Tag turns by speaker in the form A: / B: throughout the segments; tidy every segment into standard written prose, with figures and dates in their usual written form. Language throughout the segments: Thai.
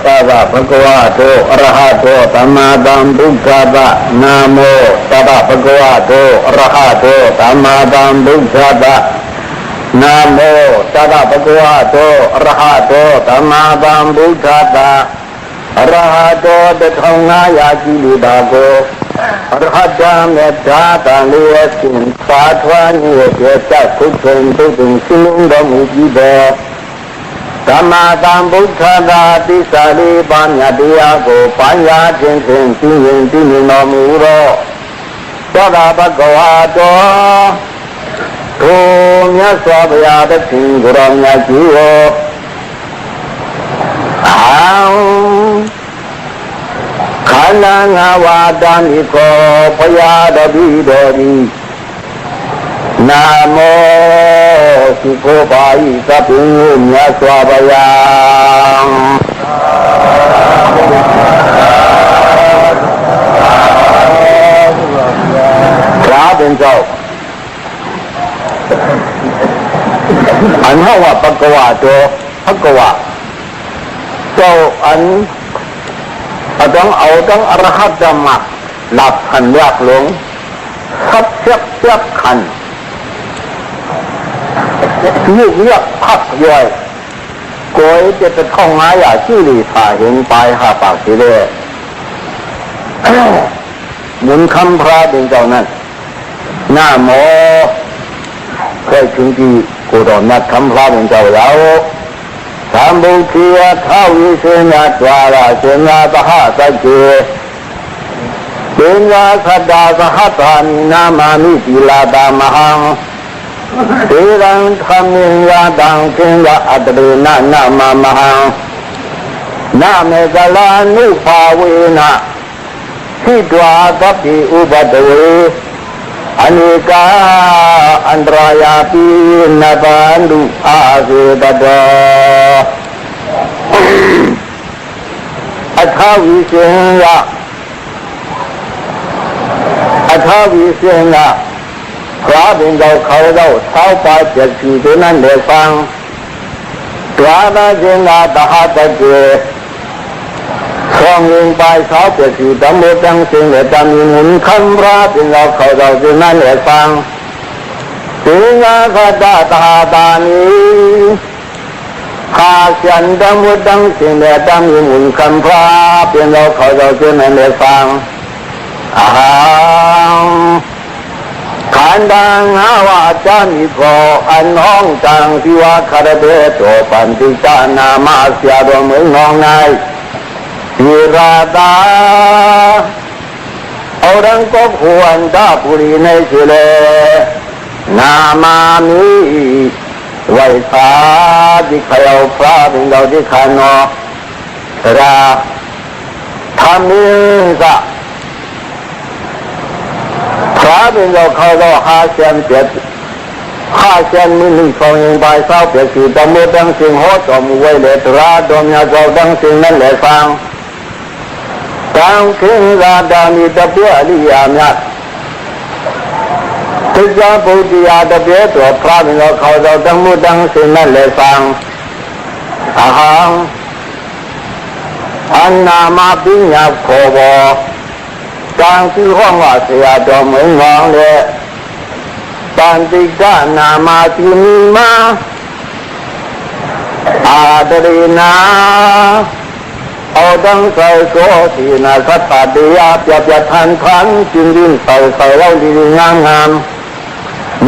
A: ตัสสะภะคะวะโตอะระหะโตสัมมาสัมพุทธัสสะนะโมตัสสะภะคะวะโตอะระหะโตสัมมาสัมพุทธัสสะนะโมตัสสะภะคะวะโตอะระหะโตสัมมาสัมพุทธัสสะอะระหะโต1500กิเลสโกอรหัตาเมตตาตังเลียสินสาธวานิเยจักขุชนตุตุสิลุงดมุจิเบสัมมาสัมพุทธัสสะติสาลีปัญญาติยาโกปัญญาเจนเจนติยินติมิโนมุโรตัสสะภะคะวะโตโทမြတ်စွာဘုရားသခင်ကိုယ်တော်မြတ်ကြီးကိုခန္ဓာငါးပါးတန်ဤကိုဘုရားတပည့်တော်သည်နာမောသုခောပါဠိသဗ္ဗညမြတ်စွာဘုရားသာပင်ကြောင့်อันว่าปะกวาโตภะกวาเจ้าอันต้องเอาต้องอรหัตธรรมะหลับขันยากหลงทับเทียบขันยืดเยือกพักย่อยโกยจะไปท่องหาอย่าชื่อหลีผ่าเห็นปลายหาปากทีเด้หมุนคำพระเป็นเจ้านั้นหน้าโมเคยถึงที่กูโดนนัดคำพระเป็นเจ้าแล้วสามบุตรีท้าวิเศษนาตวาราเสนาตหะสัจเจเป็นยาสัดดาสหัตานินามามิติลาตามหังเตรังธรรมิยาตังเทวะอัตเรนะนามามหังนาเมกลานุภาเวนะทิตวาตัปปิอุปัตเวอเนกาอันตรายาปินาปันดุอาเสตโตอัฏฐวิเศษะพระเป็นเจ้าเขาเจ้าเท้าปลายเจ็ดสีตัวนั้นเดือฟังตราบเจนาตหะตะเจส่องยิงไปเท้าเจ็ดสีตำบลจังสิงและจำมีหมุนคำพระเป็นเจ้าเขาเจ้าตัวนั้นเดือฟังสิงาคตาตาตานีข้าฉันดำมุดังสิ่งเดียดำยิ่งหุ่นคำพระเป็นเราเขาเราเจนั้นได้ฟังอาหารขันดังหาวาจามิโกอันน้องจังที่ว่าคาราเบโตปันติจานามาเสียดวงเมืองน้องนายพิราตาเอาดังก็ควรตาปุรีในสิเลนามามิไว้สาดิขยาวพระเป็นเราที่ขันอราธรรมิสะพระเป็นเราเขาเรา5,700มี1 2ยังไปเศร้าเปียกสีตมือดังสิ่งโหดต่อมือไว้เลตราดวงยาเจ้าดังสิ่งนั้นแหละฟังตังคิงราดานิตะเปียลิยามัดทุกอย่างปุจิยาตะเปียตัวพระเป็นเราเขาเราดังมือดังสิ่งนั้นแหละฟังอาหังอันนามาปิญญาโคโวจังที่ห้องว่าเสียตัวเหมือนงองเลยปันติกานามาติมีมาอาดรีนาเอาดังใส่โสตีนาสัตตเดียบยับยับทันจินดินใส่เล่าดีงาม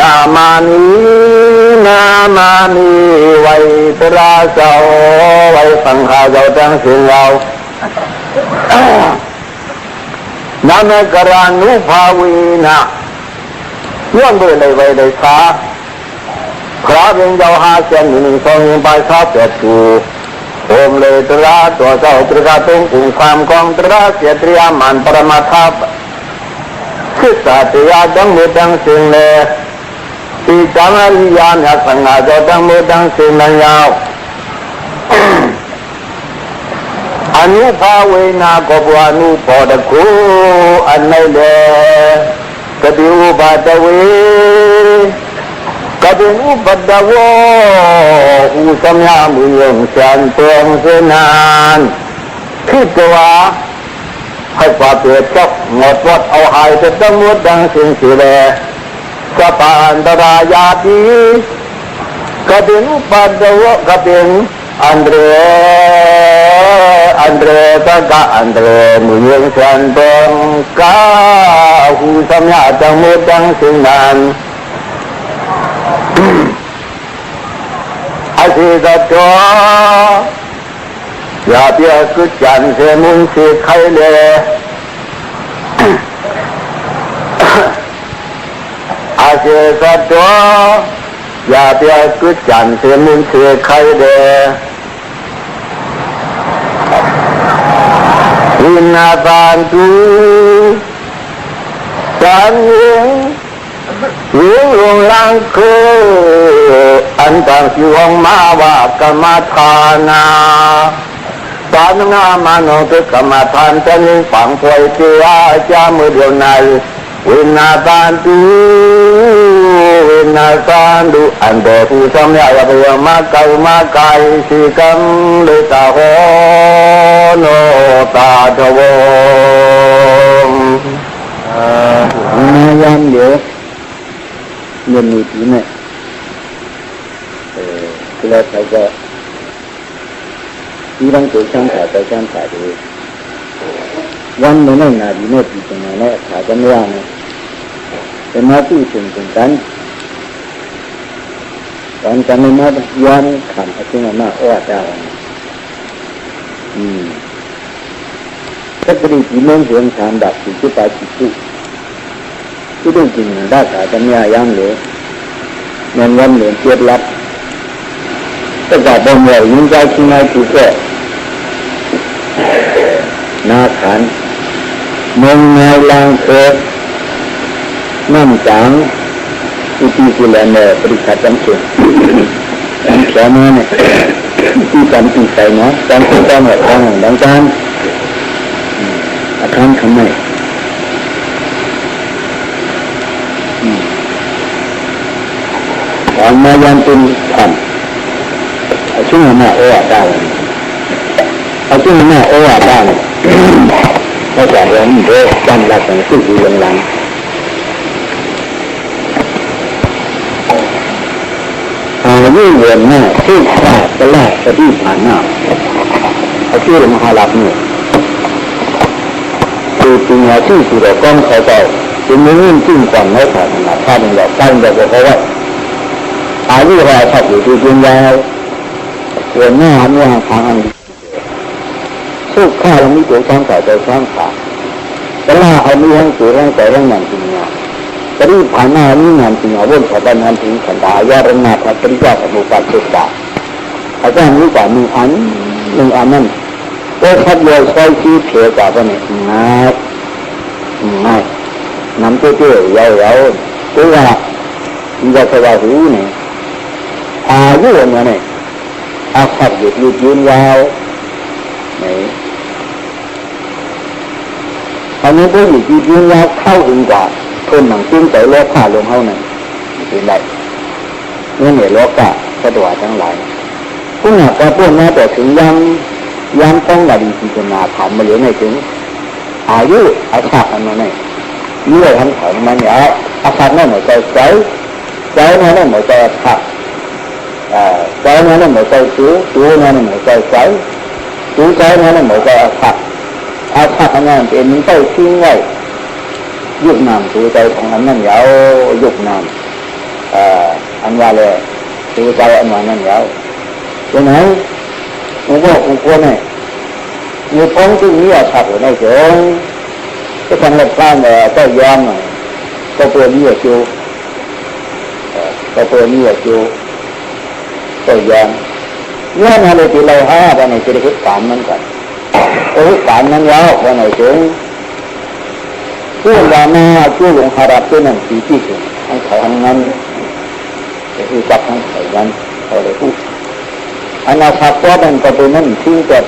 A: นามานีไว้ตราเจ้าไว้สังขารเจ้าจังสิ่งเรานาเมกรานุภาวีนะย้อนด้วยเลยไว้เลยสาพระเป็นเจ้า5,000มี1 2ยังไปเศร้าเปียกสีโอมเลยตราตัวเจ้าประกาศตรงถึงความกองตราเสียเตรียมมันปรมาทัพศึกษาเตียดังมือดังสิ่งเลยที่จำอริยาเนี่ยสังฆาเจ้าดังมือดังสิ่งนั้นยาวอนุภาเวนะกบวานุปอดคูอันไหนเลกบิอุบัตเวกบิอุบัตโวอุสัมยามุยงสันเตียงเสนาน คิดตัวให้ปาเปียจบหมดวัดเอาหายจะต้องมุดดังสิ่งสิเลสปาอันตรายาตีกระดิ่งปัดดวกระดิ่งอันเดรตะกะอันเดรมุยังสันตงกาหูสัมยาจังมุดดังสิ่งนั้นอาศิตตัวอย่าเพียกุจันเสมุนสิใครเลยอาศิตตัวอย่าเพียกุจันเสมุนสิใครเลยวินาตันตุสังยิงลงลังคืออันตังสิวังมาวากรรมฐานาปานงามานงตุกรรมฐานจะนิ่งฝังพวยเสียจามือเดียวในวินาตันตุวินาตันตุอันเดผู้สมัยพยมาเก่ามาไกลสิกังเลยตาโหโนตาทวงยามเยอะเงินมีทีเนี่ยคือเราใช้ก็ที่ต้องตัวช่างถ่ายตัวช่างถ่ายดูวันนี้เนี่ยนาดีเนี่ยปีกันเนี่ยถ่ายกันไม่ได้เนี่ยแต่มาที่ถึงกันตอนกันไม่มาย้อนขำให้ที่มาอ้อดเอาก็จะได้ที่เมืองเสียงชามดับที่จุดไปที่ที่ต้องจริงได้ถ่ายกันไม่ยังเลยเงินวันเหรียญเทียบรับก็จะบ่มเลยยิ่งใจที่ไหนที่ก็นาขันเมืองแนวลางเกิดน้ำจางอุติสุเลนปริขัดจังสุดอันแค่นี้เนี่ยที่จำที่ใส่เนาะจำที่ต้องแบบทางดังการอาคารคำไหนตอนมายันตุนทำช่วงนั้นโอ้ได้ช่วงนั้นโอ้ได้ก็จะเห็นเรื่องจำหลักของสิ่งที่หลังยิ่งเวียนหน้าที่ขาดจะแลกจะที่ผ่านหน้าชื่อมหาลักษณ์นี่คือจริงๆที่สุดก้องเขาเจ้าจึงไม่ยิ่งจริงจังไม่ขาดขนาดถ้าเป็นแบบตั้งแบบเพราะว่าอายุเราชอบอยู่ที่จริงแล้วเวียนหน้าเนี่ยทางอันสู้ข้าเราไม่ตัวช่างสายใจช่างขาแต่ละเอาไม่ทั้งตัวทั้งใจทั้งอย่างจริงเนี่ยปริภานานิงานจริงเอาเรื่องของการถึงขันธายารณาพระปริญญาสมุปบาทศึกษาอาจารย์รู้จักมีอันนั้นก็ทัดเลยใช้ที่เพียกว่าเนี่ยง่ายน้ำเตี้ยๆยาวๆตัวละมันจะสบายหูเนี่ยอายุเนี่ยอาขับยืนยาวเนี่ยอันนี้ก็อยู่ยืนยาวเข้าถึงกว่าคนหนังจิ้งใจโลกขาลงเท่านั้นเป็นไรนี่เนี่ยโลกะสะดวกทั้งหลายผู้หนักก็พวกนั้นแต่ถึงยังต้องระดีพิจารณาผ่านมาเหลือในถึงอายุอาชาติอันนั้นเนี่ยเมื่อทั้งสองมันเนี่ยอาชาตินั่นหมายใจนั่นหมายใจขับใจนั่นหมายใจตัวนั่นหมายใจใจนั่นหมายใจขับอาชาตินั่นเป็นมันใจทิ้งไว้ยุคนามตัวใจของอันนั้นยาวยุคนามอันว่าเลยตัวใจอันว่านั้นยาวฉะนั้นอุปโภคเนี่ยมีพ้องที่นี้ชัดอยู่ในเชิงก็ทางหลักการเนี่ยก็ยอมหน่อยก็ตัวนี้จูก็ตัวนี้จูก็ยอมเนี่ยนะเลยที่เราหาไปในชีวิตการนั้นกันชีวิตการนั้นแล้วไปในเชิงช่วงวันนี้ช่วงหลงหารับช่วงนั้นปีที่สุดให้เขาทำงานคือจับทั้งเขางานเขาเลยพูดอันนั้นชักว่าเป็นกระตุ้นนั้นทิ้งแต่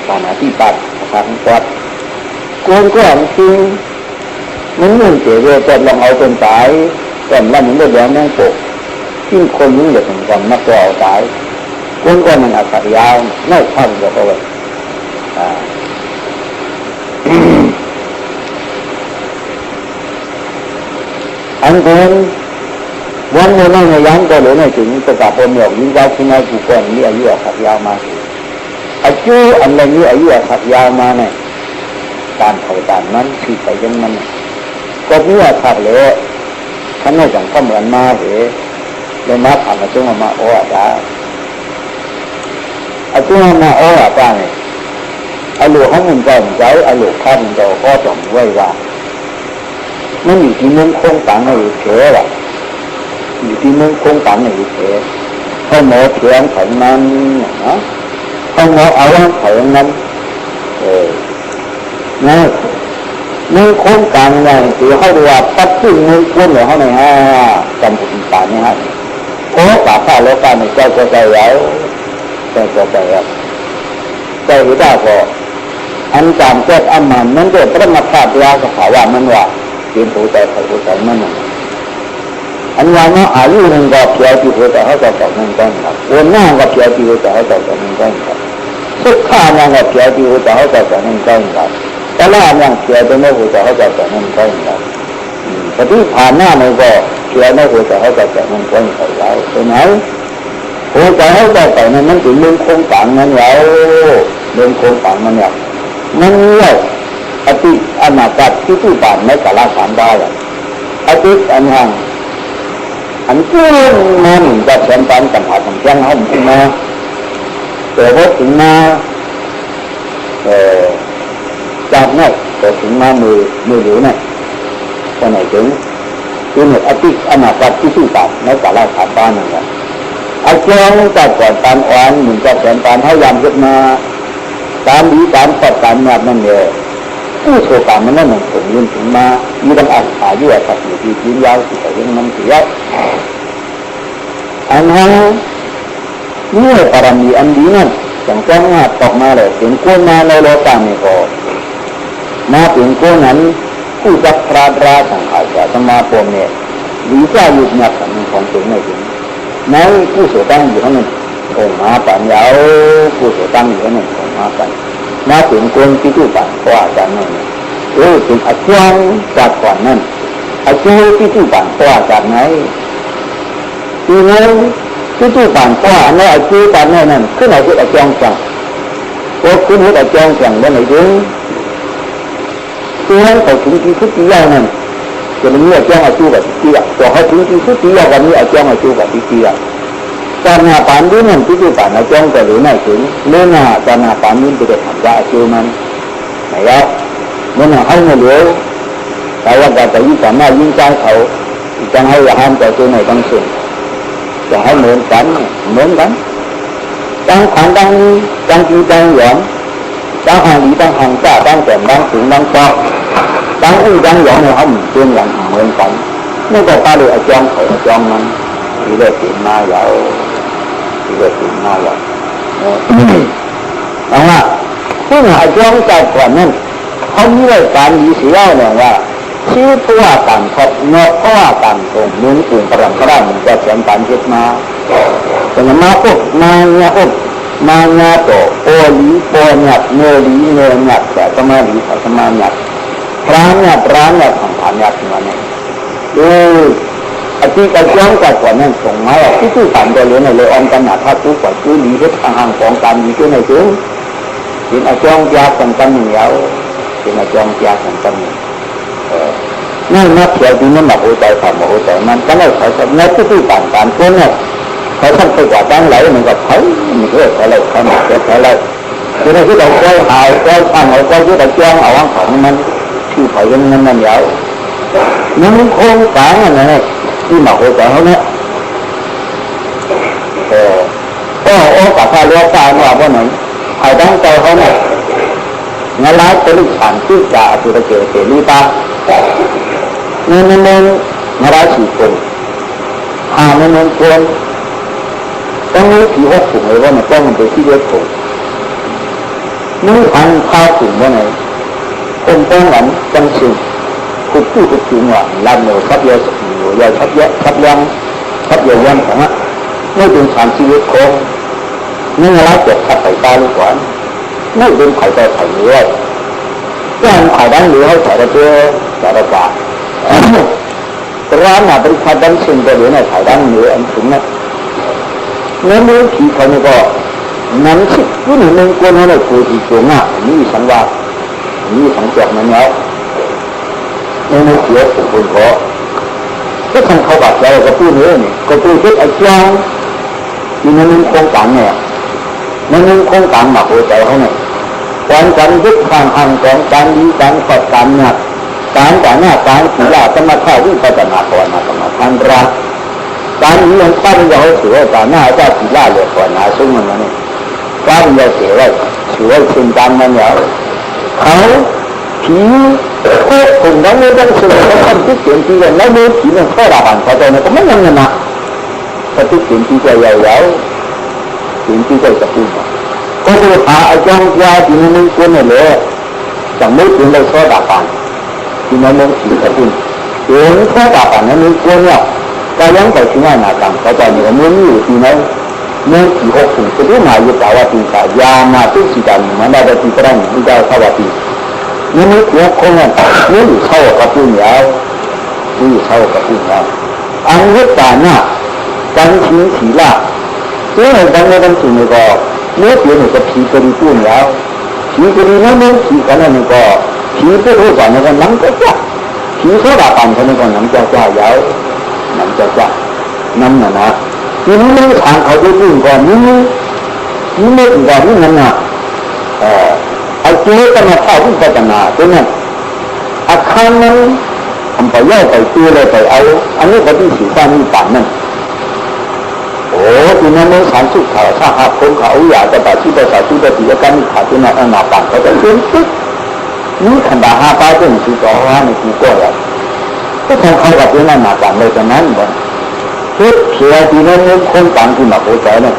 A: ฐานะที่ปัดทางวัดคนก็ทิ้งมันเหมือนเสียเวลาลองเอาเป็นตายแต่ละมันก็ยังนั่งปกทิ้งคนนี้เดี๋ยวถึงวันนักตัวเอาตายคนก็มันอาศัยยาวไม่ทันก็เลย anh cũngวันนี้นั่งย้ำตัวเหลือในถึงตัวกับคนเหนียวยิ่งยาวขึ้นมาผู้คนนี่อายุขับยาวมาอายุอันนี้อายุขับยาวมาเนี่ยการเผาตานนั้นที่ไปยังมันก็เมื่อขับเลยท่านไม่จังก็เหมือนมาเหรอเลยมาผ่านมาจงมาโอ้ได้อาจงมาโอ้ได้เนี่ยอาลูกเขามันก็ใจอาลูกข้ามันก็ต้องไว้ว่ามันอยู่ที่มุมโค้งต่างให้เฉยว่ะอยู่ที่มุมโค้งต่างให้เฉยเขาหมอเถียงไขมันนะเขาหมอเอาไขมันนั่นมุมโค้งต่างไงคือเขาเรียกว่าตัดขึ้นมุมโค้งเลยเขาในห้าจำเป็นต่างนี่ฮะโอ้ป่าข้าโลกาในใจก็ใจแล้วใจก็ใจแล้วใจรู้ได้พออันจำเกิดอันมันนั่นเกิดประมาทพลาดยาสภาวะมันว่าเป็นผู้ใจใครผู้ใจมันอันว่าเนาะอายุหนึ่งก็เพียรที่ผู้ใจเขาจะต่อเนื่องกันครับวันหน้าก็เพียรที่ผู้ใจเขาจะต่อเนื่องกันครับสุขข้ายังก็เพียรที่ผู้ใจเขาจะต่อเนื่องกันครับแต่ละอย่างเพียรที่ไม่ผู้ใจเขาจะต่อเนื่องกันครับแต่ที่ผ่านหน้ามันก็เพียรไม่ผู้ใจเขาจะต่อเนื่องกันครับแล้วเป็นไงผู้ใจเขาจะต่อเนื่องมันถึงเรื่องโครงการนั้นแล้วเรื่องโครงการมันเนี่ยมันเนี่ยอดีตอนาคตที่ผู้ผ่านไม่สามารถทำได้อดีตอันห่างอันกู้มันจะเชื่อมต่อกันหาทางแจ้งเขาขึ้นมาแต่พอถึงมาจากนั้นพอถึงมามือเหลือเนี่ยคนไหนถึงคือเนี่ยอดีตอนาคตที่ผู้ผ่านไม่สามารถทำได้นั่นแหละอาจารย์จะก่อนการอ่อนเหมือนจะเชื่อมต่อให้ยามขึ้นมาตามดีตามขอบการแบบนั้นเลยผู้โชว์การมันนั่นมันผมยืนถึงมามีบางอายุสักอยู่ที่ยืนยาวที่แต่ยังมันเสียอันนั้นนี่ปรมีอันดีนั่นจังจ้องหัดตกมาเลยถึงก้นมาในโลกานี้ก็มาถึงก้นนั้นผู้จักพระราสังขารจะมาปมเนี่ยดีใจยุบยับของถึงไม่ถึงในผู้โชว์ตั้งอยู่ข้างนั้นคงมาปัญญาผู้โชว์ตั้งอยู่ข้างนั้นคงมาปัญมาถึงคนที่ตู้ปั่นก็อาจารย์นั่นถึงอาจารย์จากก่อนนั่นอาจารย์ที่ตู้ปั่นก็อาจารย์ไหนทีนี้ที่ตู้ปั่นก็อันนี้อาจารย์ปั่นนั่นขึ้นไหนที่อาจารย์จังพอขึ้นที่อาจารย์จังแล้วไหนถึงทีนั้นเขาถึงที่สุดที่ยาวนั่นจะมีอาจารย์อาจูแบบที่อ่ะพอเขาถึงที่สุดที่ยาววันนี้อาจารย์อาจูแบบที่อ่ะการงานปานนี้นั่นที่ตู้ปั่นอาจารย์จะรู้ไหนถึงเรื่องการงานปานนี้จะทำได้อาจูมันไหนแล้วมันเอาเงินเหลือแต่ว่าการจะยิ่งสามารถยิ่งจ้างเขาจ้างให้ห้ามแต่ตัวไหนต้องส่งจะให้เหมือนกันจ้างขันจ้างจีจ้างหยองจ้างhàng lýจ้างhàng trảจ้างแก่จ้างสูงจ้างcaoจ้างอุ้ยจ้างหยองเนี่ยเขาเหมือนเพื่อนอย่างเหมือนกันนี่ก็ตาเลยจ้างเขาจ้างมันที่ได้ถึงมาแล้วเอาล่ะซึ่งอาจารย์จากก่อนนั้นเขามีการมีเสียเนี่ยว่าชื่อผู้ว่าการทบเนาะผู้ว่าการตรงนู้นกลุ่มพลังก็ได้มันจะเขียนการเก็บมาแต่มาปุ๊บมาโตโอลีโปหยัดเนลีเนหยัดแต่ก็มาลีแต่ก็มาหยัดร้านหยัดของผ่านหยัดมาเนี่ยอาทิตย์การจ้างจากก่อนนั้นส่งมาที่ตู้ผ่านไปเลยเนี่ยเลยออมกันหนาถ้าตู้ก่อนตู้ลีเฮ็ดทางของการมีตัวไหนถึงเป็นอาจารย์ยาสังกัดหนึ่งแล้วเป็นอาจารย์ยาสังกัดหนึ่งนั่นนักเขียนที่นั่นมาโหใจผ่านมาโหใจมันก็เลยเขาจะนักที่ผ่านการคนเนี่ยเขาทำไปกว่าตั้งไหลมันก็เขามีเรื่องอะไรเขาหนักอะไรคือในที่เราก็หายก็ฟังเราก็ยึดแต่จ้องเอาว่างของมันชื่อเขายังนั่นแล้วนั่นโครงการอะไรที่มาโหใจเขาเนี่ยก็โอ้กับข้าเลี้ยงตายว่าเพราะไหนใครตั้งใจเขาเนี่ยงานร้ายเป็นผ่านที่จะสุรเจริญลีตาเงินงานร้ายสี่คนหาเงินคนต้องรู้ผีหกถุงเลยว่ามันต้องมันเป็นที่เล็กถุงนี่พันข้าวถุงว่าไงคนต้องหลังจังสิคุกผู้คุกถึงว่าลำเหนียวทับเยอะทับเยอะของอ่ะไม่เป็นสารชีวิตโค้งนี่งานร้ายเกิดขัดไฟตาลูกหวานไม่เป็นไข่ใจไข่เนื้อแก้ไข่ด้านเหลือให้ใส่ระเบิดใส่ระบาด ร้านน่ะเป็นความดันซึ่งก็เดี๋ยวเนี่ยถ่ายดันเหนืออันถึงนะนั่นเรื่องผีเขาเนี่ยก็นั้นสิผู้หนึ่งคนนั้นเลยคุยที่ตัวง่ายนี่สังวาสนี่สังเกตมันแล้วในเสียสุขุนก็ก็ทำเขาบาดใจกับผู้นี้นี่ก็ผู้ที่ไอ้เจ้าที่นั่นโครงการเนี่ยนั่นโครงการมาหัวใจเขาเนี่ยการยึดทางของการดีการฝัดการหนักการแต่หน้าการศีลธรรมะข้าวิปัสสนาภาวนาธรรมะทางรักการนี้ยังปั้นยาวเสือแต่หน้าเจ้าศีลาเลยภาวนาซึ่งมันนี่ปั้นยาวเสือไว้เสือเช่นกันมันยาวเขาผีโคตรคงนั้นไม่ต้องเสือเขาทำที่เสียงที่กันแล้วมือผีมันเข้าด่าหันเขาใจมันก็ไม่ยังไงนะแต่ที่เสียงที่ใจยาวๆเสียงที่ใจกระตุ้นก็คือหาไอ้จอมยาที่มันไม่ควรเลยจังไม่ถึงเลยเข้าด่าหันที่มันไม่ผีกระตุ้นเสียงเข้าด่าหันนั้นไม่ควรเนี่ยก็ยังไปที่นั่นนะกันเขาใจมันก็มันอยู่ที่นั่นมันผีหกฝุ่นจะได้มาอยู่แต่ว่าตีสายามาตุ้งสีดำมันได้แต่ตีกระด้างไม่ได้เข้าว่าตีนี่มันหัวคงอ่ะนี่อยู่เข้ากับปุ่นยาวนี่อยู่เข้ากับปุ่นยาวอันนี้ตาหน้าการทิ้งศีลซึ่งในบางเรื่องสิ่งนี้ก็เมื่อเปลี่ยนกับผีกระดิ่งปุ่นยาวผีกระดิ่งนั้นมันผีกันนั่นก็ผีผู้รู้จักนั่นก็นั่งก็จ้าผีโซดาปั่นเขานั่นก็นั่งจ้ายาวนั่งจ้านั่นนะทีนี้ไม่ทางเขาจะปุ่นก่อนนี่ไม่ถึงก่อนนี่นั่นนะไอ้เจ้าก็มาเข้าวิปัสสนาตัวนั้นอาคารนั้นทำไปย่อไปตัวเลยไปเอาอันนี้ปฏิสีสร้างมีป่านนั่นโอ้ทีนั้นไม่สารสุขเขาถ้าหากคนเขาอยากจะตัดที่ภาษาที่ปฏิอาการมีขาดตัวนั้นอนาป่านเขาจะเชื่อปึ๊กนี่ขันดาหาป้ายเป็นสีต่อว่าในที่ก็แล้วก็ทำเขากับตัวนั้นหนาป่านเลยจากนั้นบ่เพื่อเพียทีนั้นเงินคนต่างที่มาโผล่ใจเนี่ย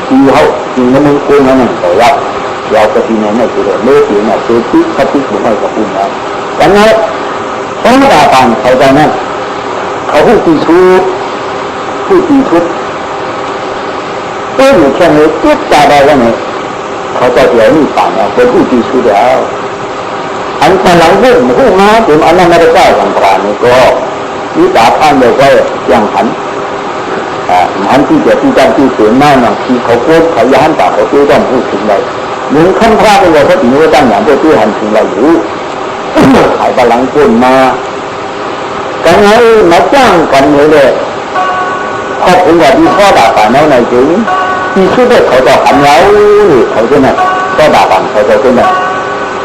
A: ที่เขาที่นั้นมันคนนั้นต่อยยาวกระถิ่นเนี่ยคือเลือดเสียเนี่ยคือที่เขาที่ผมให้กับคุณนะดังนั้นเขาด่าฟังเขาใจนั้นเขาพูดตีชุดก็อยู่แค่นี้จุดจ่าได้ว่าไงเขาจะเดี๋ยวนี่ฟังนะเป็นผู้ตีชุดแล้วอันตรายเรื่องหูมาถึงอันนั้นไม่ได้ก้าวทางการนี่ก็วิจารณ์ท่านเลยว่าอย่างหันที่จะที่การที่เสียหน้าหนังที่เขาโกรธเขาย้านปากเขาโกรธต้องพูดถึงเลยหนึ่งขั้นพระเป็นว่าเขาถึงว่าตั้งอย่างที่หันถึงเราอยู่ขายพลังคนมากันไงมาจ้างกันเลยพอถึงว่าที่พ่อด่าป่าแนวไหนถึงที่ชุดเด็กเขาจะหันเราเขาจะนั่นก็ด่าป่าเขาจะนั่น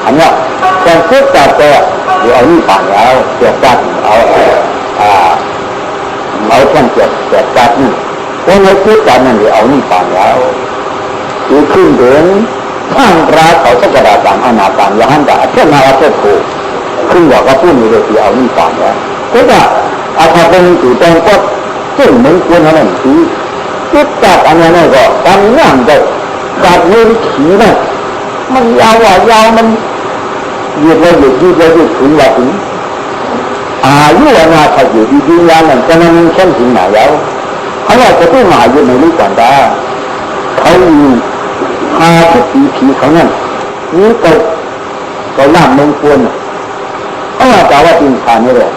A: หันว่าการพูดจากก็เดี๋ยวเอานี่ป่าแล้วเกี่ยวกับเอาแค่เจ็บจัดนี่เพราะในพูดกันนั่นเดี๋ยวเอานี่ป่าแล้วคือขึ้นเดินข้างร้านเขาสักกระดาษตามอนาคตอย่างนั้นแต่เช่นมาว่าเจ้าโคขึ้นบอกว่าพูดมีเลยที่เอานี่ป่าแล้วก็จะอาคาเป็นจุดตรงก็ซึ่งเหมือนควรนั่นคือจุดจับอันนั้นก็ตามย่างได้จับเงินขี่นั่นมันยาวมันยืดถึงว่าถึงอายุวันนาถ้าอยู่ที่ดินยานั่นจะนั่งเช่นถึงไหนแล้วเขาว่าจะต้องมาอยู่ในรูปกันได้เขาอยู่หาทุกผีเขานั่นนี่ก็ล่ามงคลเขาว่าแต่ว่าจริงฉันนี่แหละ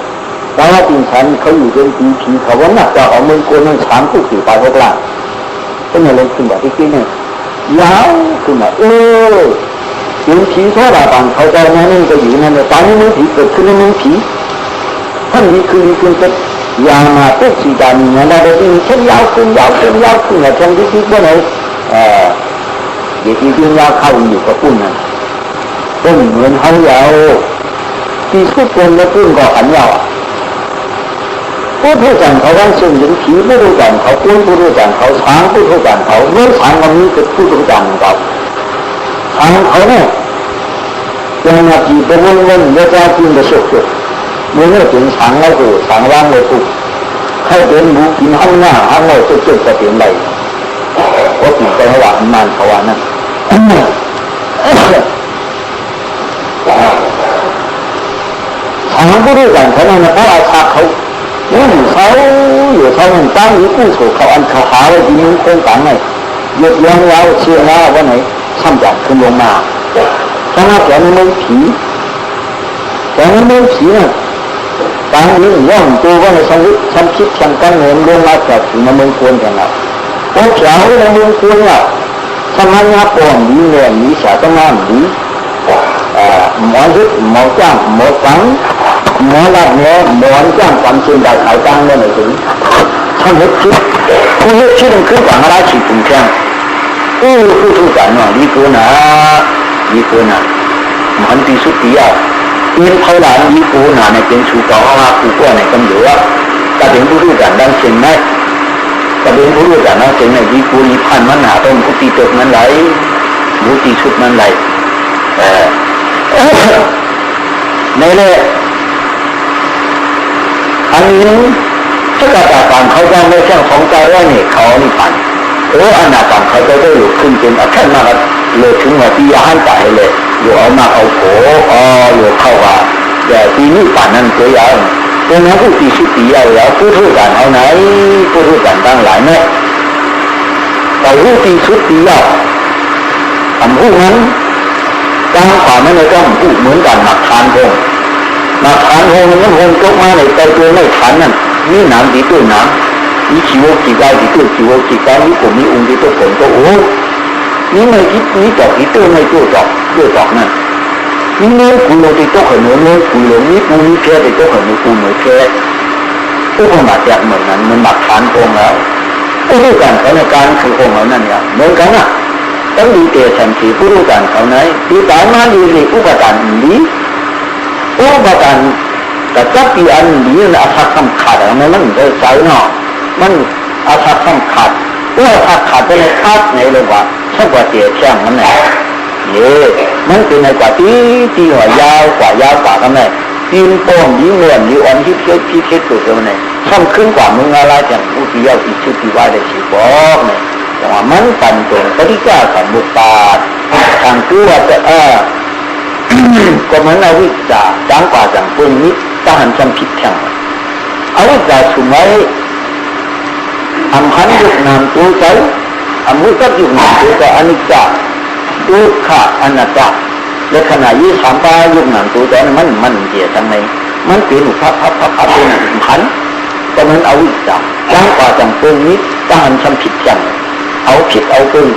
A: แต่ว่าจริงฉันเขาอยู่เป็นผีเขาว่านักจะเอามงคลนั้น3 ทุก4 ไปพวกล่างก็เนี่ยลงขึ้นแบบที่นี่ยาวขึ้นมาเป็นผีโซดาบังเขาใจนั่นก็อยู่นั่นเลยตอนนี้มันผีเกิดขึ้นในมันผีท่านนี้คือจะยามาตุสีดามีนะได้ที่เช่นยาวขึ้นนะเช่นที่ว่าไหนเดี๋ยวที่ยาวเข้าอยู่กับปุ่นนั่นต้นเหมือนเขายาวที่ทุกคนแล้วปุ่นก็หันยาวผู้รู้จักเขาว่าซึ่งถึงผีผู้รู้จักเขาปุ่นผู้รู้จักเขาช้างผู้รู้จักเขาเมื่อช้างวันนี้คือผู้รู้จักเขาช้างเขาเนี่ยยังมาจีบวนๆแล้วจะกินกระสุกเมื่อถึงช้างแล้วก็ช้างว่างเลยปุ๊บให้เป็นหมูกินห้องหน้าห้องโง่จุดจะเปลี่ยนไปเพราะผีไปหวานมันเขาว่านั่นช้างผู้รู้จักเขาเนี่ยเพราะอาชาเขาอยู่เขาหนึ่งตั้งอยู่กู้ถูกเขาอันเขาหาไว้ที่มือโค้งกลางไงยกย้อนแล้วเชื่อว่าวันไหนช่ำจัดขึ้นลงมาถ้ามาแกนี่ไม่ผีน่ะ การนี้ย่อมตัวว่าในสมุทรสัมชิตสังกัดเงินลงมาจากสิ่งมงคลกันแล้วเพราะเช้าในมงคลอ่ะสมัยนี้ปอนดีเนี่ยมีสาธารณดีหมอยึดหมอจ้างหมอฟังหมอรับเนี่ยหมอจ้างความจริงได้ขายจ้างเนี่ยไม่ถึงท่านยึดชิดผู้ยึดชิดมันขึ้นกว่าอะไรฉีดถึงแค่ผู้ทุกข์กันเนาะดีกูนะมันตีสุดที่อ่ะเป็นเท่าไหร่ดีกูนะในเป็นชูกองว่ากูก็ในกำเหลือก็เป็นผู้ทุกข์กันดังเช่นนั้นก็เป็นผู้ทุกข์กันดังเช่นนั้นดีกูนี่พันมันหนาต้นผู้ตีตกมันไหลผู้ตีสุดมันไหลในเรื่องอันนี้ถ้าการการเขาจะไม่ใช่ของใจว่าเนี่ยเขานี่ผ่านอันนั้นการเขาจะได้หลุดขึ้นเป็นแค่มาเลยถึงว่าที่ย่านตายเลยอยู่เอามาเอาโผอยู่เข้าว่าแต่ปีนี้ผ่านนั้นเสียอย่างเป็นนักผู้ตีสุดตีเอาแล้วผู้ทุกข์กันเอาไหนผู้ทุกข์กันตั้งหลายแม่แต่ผู้ตีสุดตีเอาทำผู้นั้นตั้งความไม่ในต้องพูดเหมือนกันหนักทานพงนั้นพงจกมาในใจตัวไม่ทันนั่นนี่น้ำดีตัวน้ำนี่ชีวกิจได้ดีตัวชีวกิจได้นี่ผมมีองค์ดีตัวผมก็นี่ไม่คิดนี่จอกดีตัวไม่ตัวจอกนั่นนี่เนื้อกูโลดีตัวขนมเนื้อกูโลนี่กูนี่แค่ดีตัวขนมกูเหมือนแค่ผู้คนมาจากเหมือนนั้นมันหนักทานพงแล้วผู้รู้กันเขาในการคือพงเหล่านั้นเนี่ยเหมือนกันอ่ะต้องดีเตะสันติผู้รู้กันเขาไหนดีตายมาดีเลยอุปการดีอุปการแต่จับปีอันนี้มันอาศัยคำขาดอะไรมันได้ใจเนาะมันอาศัยคำขาดอาศัยขาดไปในคาดในเลยว่าช่างกว่าเตี้ยแข้งมันไหนมันเป็นในกว่าตีหัวยาวกว่ากันไหนตีนโป่งยิ้มเหลี่ยมยิ้มอ่อนที่เท็ดตัวมันไหนช่างขึ้นกว่ามึงอะไรอย่างผู้ที่ยาวที่ชุดที่ว่าได้สิบอกเนี่ยแต่ว่ามันปั่นตรงปฏิจจสมุปบาททางตัวจะก็เหมือนอวิชชาจังกว่าจังปรุงนิดตาหันจำผิดแข่งอวิชชาสมัยอัมพันยุคนามตัวใจอัมมุสัตยุคนามตัวใจอนิจจาทุกขะอนัตตาและขณะยี่สามปายุคนามตัวใจมันเกี่ยทั้งในมันเป็นพับเป็นอัมพันก็เหมือนอวิชชาจังกว่าจังปรุงนิดตาหันจำผิดแข่งเอาผิดเอาปรุง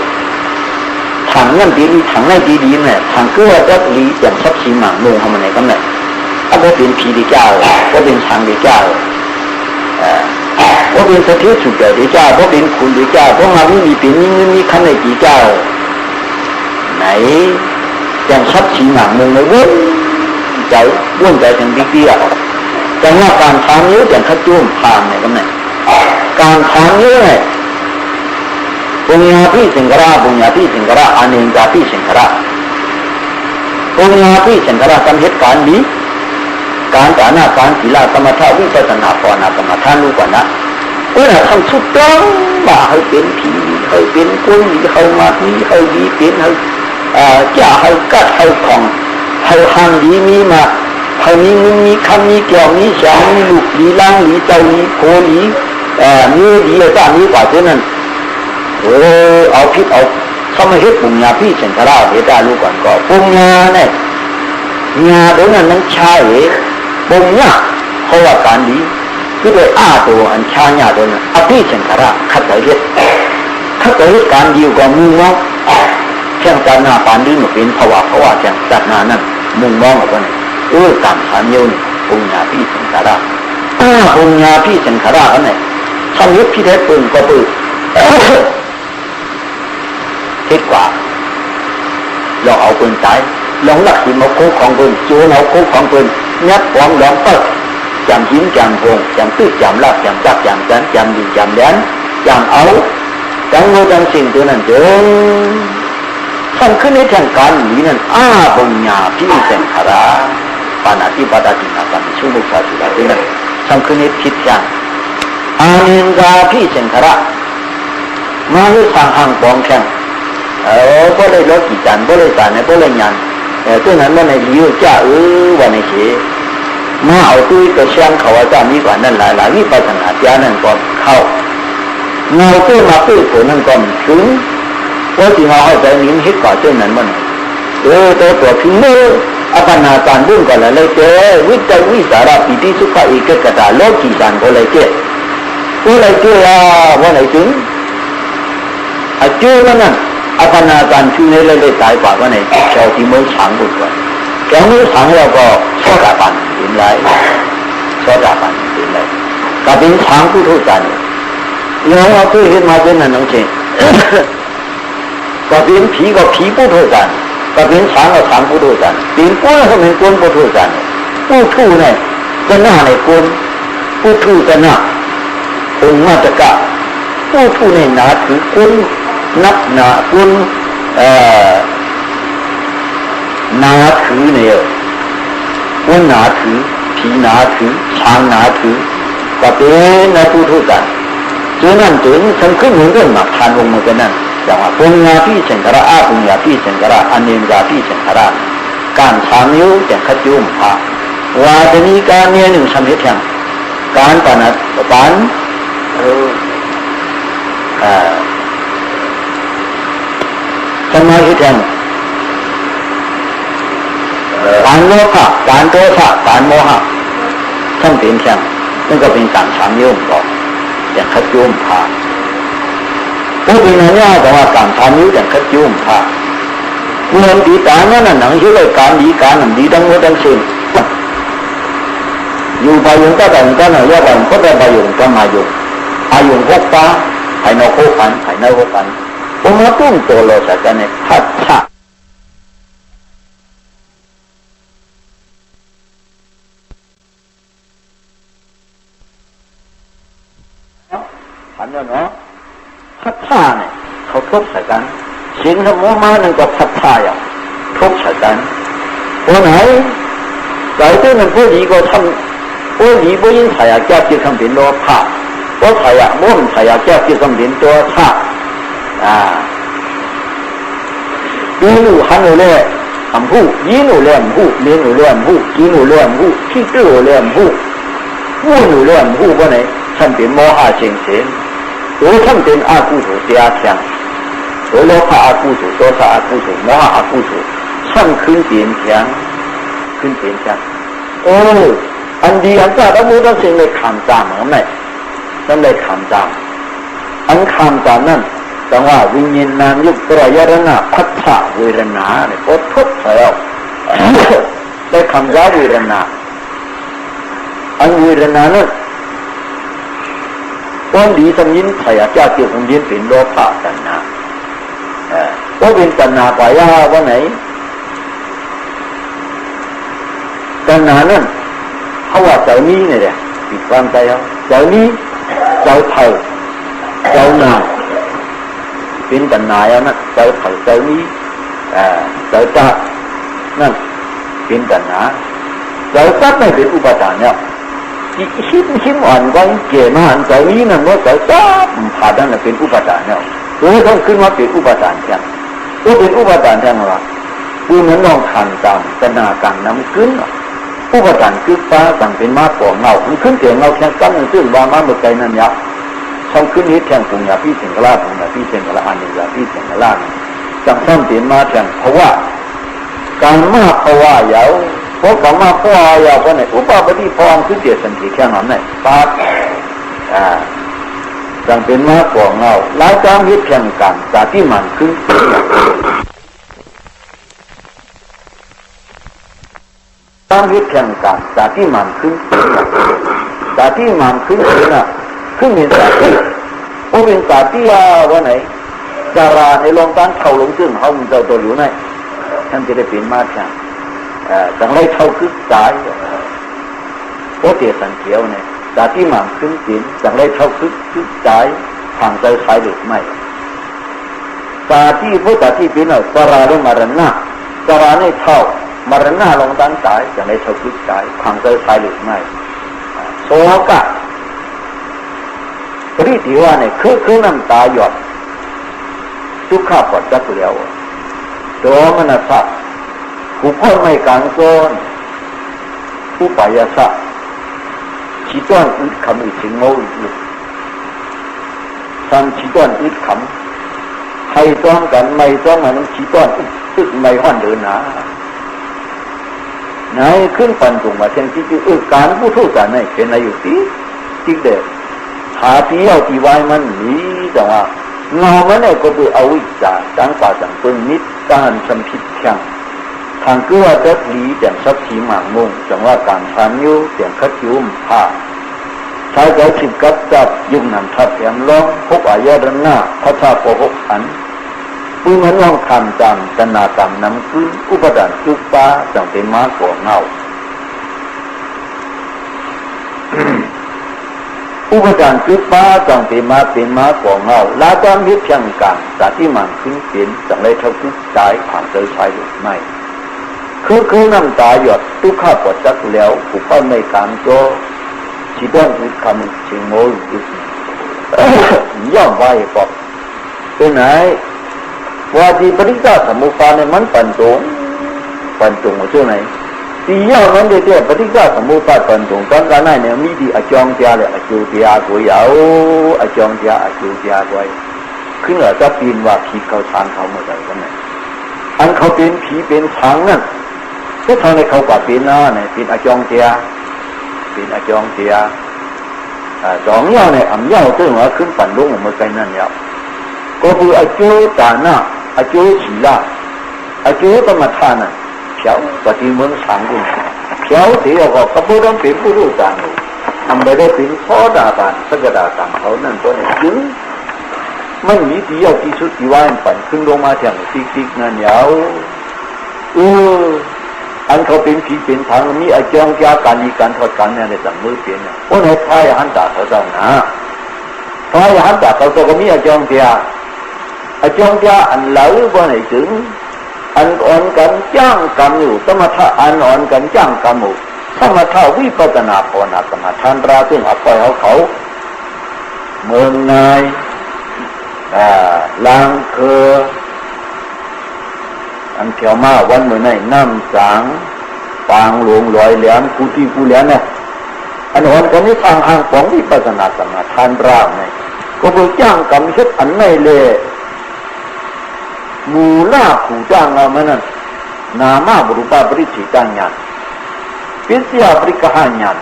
A: ถังนั่นดีถังนั่นดีเนี่ยถังก็ว่าจะดีอย่างชัดสีหมางลงทำอะไรกันเนี่ยถ้าเป็นผีดีเจ้าก็เป็นถังดีเจ้าก็เป็นสถิตสุดดีเจ้าก็เป็นคุณดีเจ้าก็มามีเป็นมีขั้นในดีเจ้าไหนอย่างชัดสีหมางลงเลยวุ่นใจถึงดีเดียวแต่ว่าการทางนี้อย่างขจุ่มพานเนี่ยกันเนี่ยการทางนี้เนี่ยปุญญาภิสังขารอเนกาภิสังขารปุญญาภิสังขารการเหตุการณ์นี้การฐานะการศีลสมาธิวิปัสสนาภาวนาสมาทานรู้ก่อนนะทำสุดต้องบ่าให้เป็นผีให้เป็นกุ้งให้มาดีให้ดีเป็นให้จ่าให้กัดให้ของให้หันดีมีมาให้มีคำมีเกี่ยวมีเสียงมีลูกมีล่างมีเจ้ามีโคมีมีดีจ้ามีกว่าเท่านั้นเอาพิษเอาเขาไม่เห็นปุญญาพี่สังขารเหตุได้รู้ก่อนก็ปุญญาเนี่ยญาโดยนั้นใช่ปุญญาเพราะว่าการดีคือโดยตัวอันชาญาโดยนั้นอภิสังขารขัดต่อเหตุการดีกว่ามุ่งมองเช่นการนาปานดีมันเป็นภาวะเช่นจากนานั้นมุ่งมองออกไปการสามโยนปุญญาพี่สังขารปุญญาพี่สังขารอันไหนทำยุทธพิเทศปืนก็ปืนเท็จกว่าเราเอาปืนตายลองหลักหินมาโค้งของปืนจูนเอาโค้งของปืนงัดความหลงเปิดจำหินจำพงจำตื้อจำลาบจำจับจำจันจำดีจำแดนจำเอาจำโง่จำสิ่งตัวนั้นเดินทำขึ้นในทางการนี้นั่นปุญญาภิสังขารปานาติปาตาจินาปันชุมุขสุราตัวนั้นทำขึ้นในผิดจังอานินกาภิสังขารมาให้ทางห่างปองแข่งก็เลยลดกี่จันก็เลยสารก็เลยยันตัวนั้นมันในเลี้ยวจ้าวันในเสียมาเอาตู้กระเชียงเขาว่าจ้ามีกว่านั่นหลายวิปัสสนาญาณนั่นก่อนเข้าเงาตู้มาตู้ผลนั่นก่อนถึงว่าที่เราให้ใจนิ้มฮิตก่อนตัวนั้นมันตัวถึงเมื่อ อัปปนาการบุญก็เลยเจวิจัยวิสาระปิติสุขเอกกตาโลกีสันก็เลยเจก็เลยเจว่าไหนถึงอาจูนั่นน่ะอัปปนาการชูเนี่ยเลยตายกว่าว่าไหนชาวที่มือช้างบุญกว่าแกมือช้างเราก็โสดาบันเป็นไรโสดาบันเป็นไรก็เป็นช้างผู้ทุจริตยังเราเคยเห็นมาเป็นนั่นน้องเชนก็เป็นผีก็ผีผู้ทุจริตก็เป็นช้างก็ช้างผู้ทุจริตเป็นก้นก็เป็นก้นผู้ทุจริตผู้ทุเนี่ยก็หน้าในก้นผู้ทุก็หน้าองค์มาตกะผู้ทุเนี่ยหนาถือก้นนับหนาก้นหนาถือเนี่ยก้นหนาถือผีหนาถือช้างหนาถือก็เป็นในผู้ทุจริตฉะนั้นถึงฉันขึ้นเหมือนกันมาทานองค์เหมือนกันนั่นอย่างว่าปุญญาพิเศษกระอาปุญญาพิเศษกระอันเนญญาพิเศษกระการทำอยู่แต่ขจุมพาวาดนีการเนี่ยหนึ่งสำเร็จยังการปนัดการสมาธิยังการโลภะการโทสะการโมหะทั้งเป็นยังนั่นก็เป็นการทำอยู่ก่อนแต่ขจุมพาผู้เป็นนักเนี่ยแต่ว่าการทำอยู่แต่ขจุมพาเมื่อดีตาเนี่ยหนังชื่อเลยการดีการหนังดีทั้งหมดทั้งสิ้นอยู่ไปอยู่ก็แต่งกันหน่อยว่าแต่งก็ได้ไปอยู่ก็มาอยู่อายุหกป้าภายในหกกันภายในหกกันผมมาตุ้มโตโลสัจจะเนี่ยพัดชะพันแล้วเนาะพัดชะเนี่ยเขาทบใส่กันสิ่งที่มัวมานั่นก็พัดชะอย่างทบใส่กันวันไหนหลายตัวนั้นผู้ดีก็ทำผู้ดีผู้ยิ่งใส่แก้ที่ทำเป็นโลภะผู้ใส่มุ่งใส่แก้ที่ทำเป็นตัวชะยีหนูหันหนูเล่ทำผู้ยีหนูเล่มผู้เลี้ยงหนูเล่มผู้ยีหนูเล่มผู้ที่ตื้อเล่มผู้ผู้หนูเล่มผู้ว่าไหนทำเป็นโมหะเฉงเฉงหรือทำเป็นอากุศลเสียเพียงหรือโลภะอากุศลโทสะอากุศลโมหะอากุศลทำขึ้นเปลี่ยนเพียงขึ้นเปลี่ยนจังอันดีอันจ้าทั้งหมดทั้งสิ้นเลยคำจามเหมือนไหมนั่นเลยคำจามอันคำจามนั่นแต่ว่าวิญญาณนามยุคตรายรณะพัฒนาเวรนาเนี่ยพอทุบใส่เอาได้คำย้าเวรนาอันเวรนานั่นก้อนดีสมินใส่เจ้าเกี่ยวกับยินเป็นโลภะตัณหาก็เป็นตัณหาไปว่าไหนตัณหานั่นเขาว่าเจ้านี้เนี่ยปิดความใจเอาเจ้านี้เจ้าเผาเจ้านาเป็นตัณหาแล้วนะเจ้าเผาเจ้านี้เจ้าจักนั่นเป็นตัณหาเจ้าจักไม่เป็นอุปทานเนี่ยชิมอ่อนก็เกี่ยมาอันเจ้านี้นั่นว่าเจ้าจักผ่านั่นเป็นอุปทานเนี่ยหรือต้องขึ้นมาเป็นอุปทานแทนก็เป็นอุปทานแทนว่าผู้นั้นลองขันตามตัณหาการนำขึ้นผู้ประกันคือฟ้าสั่งเป็นมาปองเงามันขึ้นเกี่ยวเงาแข่งกันซึ่งวางมาเมื่อไกลนั้นยับช่องขึ้นนี้แข่งปุญญาพิเศษกลาปุญญาพิเศษกลาอันนี้ยาพิเศษกลาจังซ้ำเปลี่ยนมาแข่งเพราะว่าการมาเพราะว่ายาวเพราะการมาเพราะว่ายาวเพราะไหนอุปาปฏิพรคือเดียสันติแข่งนั้นไหนฟ้าสั่งเป็นมาปองเงาแล้วการยึดแข่งกันจากที่มันขึ้นตั้งยึดแข่งกันจากที่มันขึ้นจากที่มันขึ้นน่ะขึ้นเป็นสาธิโอ้เป็นสาธิว่าไหนจาราในลงตั้งเข่าลงซึ่งเขามันเจ้าตัวอยู่ไหนท่านจะได้เป็นมาช่างจังไรเท่าคึกสายโอ้เตียสันเขียวเนี่ยจากที่มันขึ้นสินจังไรเท่าคึกสายทางใจสายหรือไม่จากที่พวกจากที่เป็นจาราได้มารณะจาราในเท่ามรณะลงตั้งตายจะไม่เท่าคึกสายความใจสายหรือไม่โศกะปริติว่าเนี่ยคือน้ำตาหยดทุกข้าปวดจักเลี้ยวโดมนัสสะผู้พ่อไม่กางก้นผู้ปายาสะชีต้อนอึดคำอึดถึงโง่อึดทำชีต้อนอึดคำให้ต้องกันไม่ต้องมันชีต้อนอึดไม่ห้อนเดินหนา ไหนขึ้นปันตรงมาเช่นที่การผู้ทุจริตเนี่ยเป็นอะไรอยู่ที่ที่เด็กหาที่เอาที่ไว้มันนี้แต่ว่าเงามันเนี่ยก็คืออวิชชาจังกว่าจังเป็นนิจการสัมผิดเพียงทางก็ว่าจะหลีอย่างสักทีหมางมุ่งจังว่าการทานยุอย่างคัดยุมผ้าใช้ใจสิบกับจับยุ่งนำทับแอมล้อมพบอายะดันหน้าพระชาโปหกอันปืนมันลองคำจำตนาตามน้ำขึ้นอุปดานจุปาจังเป็นม้าก่อเงาอุปดานจุปาจังเป็นม้าก่อเงาลาจามยึดเพียงกันแต่ที่มันขึ้นเปลี่ยนจังเลยเท่าขึ้นใจผ่านเจอใช้หรือไม่คือน้ำตาหยดทุกข้าปวดจักแล้วผู้ป้าไม่การโจที่ต้องมีคำชิงโมยย่อมไว้ปอกเป็นไหนว่าที่ปริจาสมุปบาทเนี่ยมันปันตรงมาช่วงไหนที่ย่อมันเดี๋ยวปริจาสมุปบาทปันตรงกันกันไหนเนี่ยมีที่อจองเจ้าเลยอจูเจ้าก็ยาวอจองเจ้าอจูเจ้าก็ขึ้นเหนือจะปีนว่าผีเขาช้างเขาเมื่อไหร่กันเนี่ยอันเขาเป็นผีเป็นช้างนั่นก็ทางในเขากว่าเป็นนะเนี่ยเป็นอจองเจ้าสองย่อเนี่ยอ่ำย่อตัวหัวขึ้นปั่นลุ่งเมื่อไงนั่นย่อก็คืออจูตานะอจูสีละอจูธรรมทานะเพียวปฏิเมืองสังกุลเพียวที่เราก็กระโปรงเป็นผู้รู้จักทำไปได้เป็นข้อดาบานสักดาต่างเขานั่นตัวเนี่ยจึงไม่มีที่เอาที่สุดที่ว่าปั่นขึ้นลงมาแถวติ๊กนั่นยาวอันเขาเป็นผีเป็นทางมีอาจองยาการมีการทอดการเนี่ยในสังมือเปลี่ยนเนี่ยเพราะในพายหันตาเขาเจ้านะพายหันตาเขาเจ้าก็มีอาจองยาอันเหลาบ่ไหนถึงอันอ่อนกันจ้างกรรมอยู่สมถะอันอ่อนกันจ้างกรรมอยู่สมถะวิปัสสนาภาวนาสมาทานราซึ่งอัปปอยเขาเมืองนายลางเคออันเที่ยวมาวันเมื่อไหร่น้ำสางปางหลวงลอยแหลมกูที่กูแหลมเนี่ยอันอ่อนกันนี้ทางห่างของวิปัสสนาสมาทานราเนี่ยก็เพื่อจ้างกรรมชุดอันไม่เละมูล่าขู่จ้างเรามันนั่นนามาบรุปาปริจิจ้างญาณปิศยาปริกหาญาณ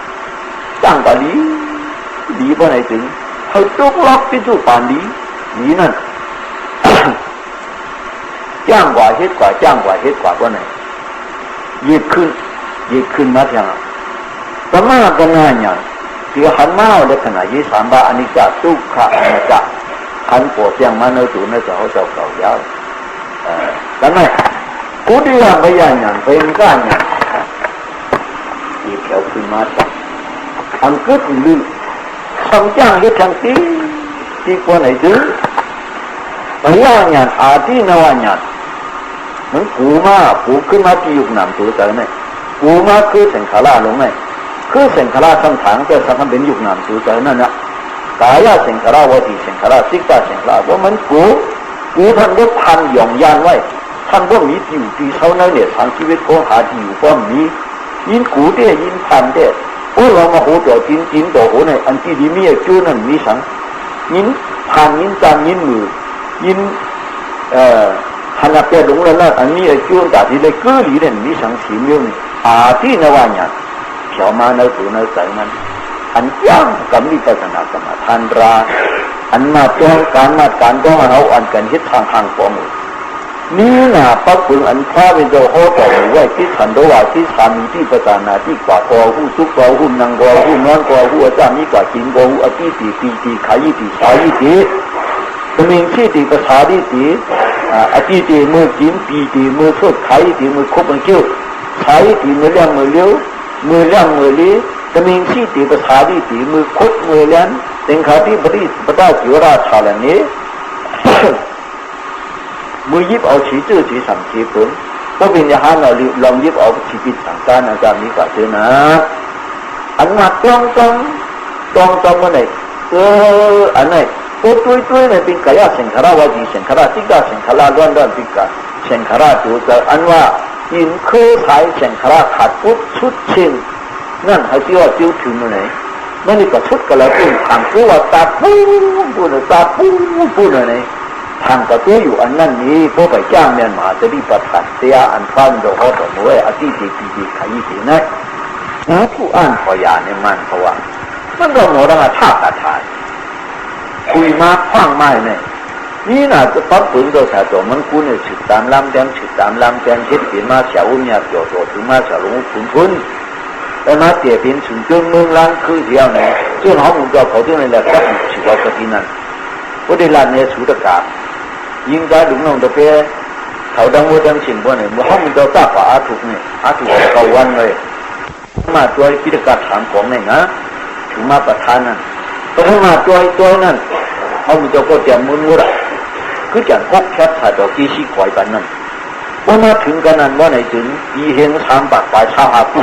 A: จ้างกะดีบ่ไหนถึงเขาตุกล็อกปิจุปานดีนั่นจ้างกว่าเฮ็ดกว่าบ่ไหนยึดขึ้นมาจังสมากันนาญาณที่หันมาลักษณะยี่สามบาอนิจจทุกขะอนัตตาขันโปรเสียงมาในตัวในเจ้าเก่ายาวแล้วไงกุฏิว่าพยานเป็นก้านที่เขียวขึ้นมาจากอังกฤษลือทำจ้างยึดทางที่คนไหนซื้อพยานอาทินวญาณมันกูขึ้นมาที่ยุคนำตัวใจไหมกูมาคือเสงขลาลงไหมคือเสงขลาทั้งถังแต่สังเป็นยุคนำตัวใจนั่นนะกายเสงขลาวติเสงขลาสิกาเสงขลาว่ามันกูท่านก็พันหย่องยานไว้ท่านก็มีที่อยู่ที่เขาเนี่ยทางชีวิตของหาที่อยู่ก็มียินกูเด้ยินพันเด้โอ้เรามาโหต่อจินต่อโหในอันที่ดีมีจูนั่นมีสังยินพันยินจานยินมือยินขณะเปิดหลงแล้วนะอันนี้จูนแต่ที่เลยกือหลีเนี่ยมีสังสีเรื่องอาที่นวาญาเขียวมาในตัวในใจมันอันย่างกับวิปัสสนาสมาทานราอันมาจ้องการต้องเอาอันกันยึดทางฟอมนี่นะปักปึงอันพระเป็นเจ้าโหต่อไว้ที่ขันโดว่าที่สามีที่ประจานาที่กว่าตัวผู้สุกตัวผู้นางตัวผู้นอนตัวผู้อาจารย์นี่กว่ากินตัวผู้อธิตีขายตีสายตีตัวเองที่ตีภาษาตีอธิตีมือกินปีตีมือสดขายตีมือคบมันเกี่ยวขายตีมือเลี้ยงมือเลี้ยวมือเลี้ยงมือเลี้ยตัวเองที่ตีภาษาตีมือคบมือเลี้ยงเต็งขาที่ปฏิปทาจิวราชาลันนี้มือยิบเอาฉีจื้อฉีสัมฉีเพิ่งก็เป็นอย่างนั้นเราลองยิบเอาชีวิตสังการอาจารย์นี้ก็เจอนะอันมาต้องมาไหนอันไหนตัวตุ้ยเนี่ยเป็นกายเสงขาราวจีเสงขารติกาเสงขารล้วนติกาเสงขารตัวแต่อันว่ายินเคยขายเสงขารขาดพุทธชุดเช่นนั่นเขาที่ว่าจิ้วถึงมาไหนนั่นนี่ก็ชุดกันแล้วเป็นทางคือว่าตาปูเลยตาปูเลย ทางประตูอยู่อันนั้นนี้พวกไปจ้างเนี่ยมาจะรีบประทัดเสียอันฟันโดนเขาตัวมวยอาทิตย์ดีขยี้ดีนะนะผู้อ่านพอยาเนี่ยมันเพราะว่ามันก็โง่ระท่าตาทายคุยมาคว้างไม้เนี่ยนี่น่ะจะปั๊บปืนตัวสาตัวมันกูเนี่ยฉุดตามลำแดงฉุดตามลำแดงเช็ดเปลี่ยนมาเฉาเนี่ยโจโจถึงมาเฉาลงทุนแต่มาเตี๋ยเป็นฉุนเรื่องเมืองล้างคือเดียวเนี่ยซึ่งเขาหมุนตัวเขาที่นั่นแหละก็ฉุดเราก็ที่นั่นก็ได้ลานเนี่ยฉุดตะกายิงได้หลุมลงตะเปียเขาดังวัวดังฉิมบ่เนี่ยเขาหมุนตัวตาป่าอาถุกเนี่ยอาถุกเขาวันเลยมาตัวพิธีการถามของเนี่ยนะถึงมาประทานนั่นพอมาตัวนั่นเขาหมุนตัวก็จะมุนมุระคือจังพกแคบถ่ายดอกกีชีควายกันนั่นว่ามาถึงกันนั้นว่าไหนถึงอีเฮงทางปากปลายชาหาผู้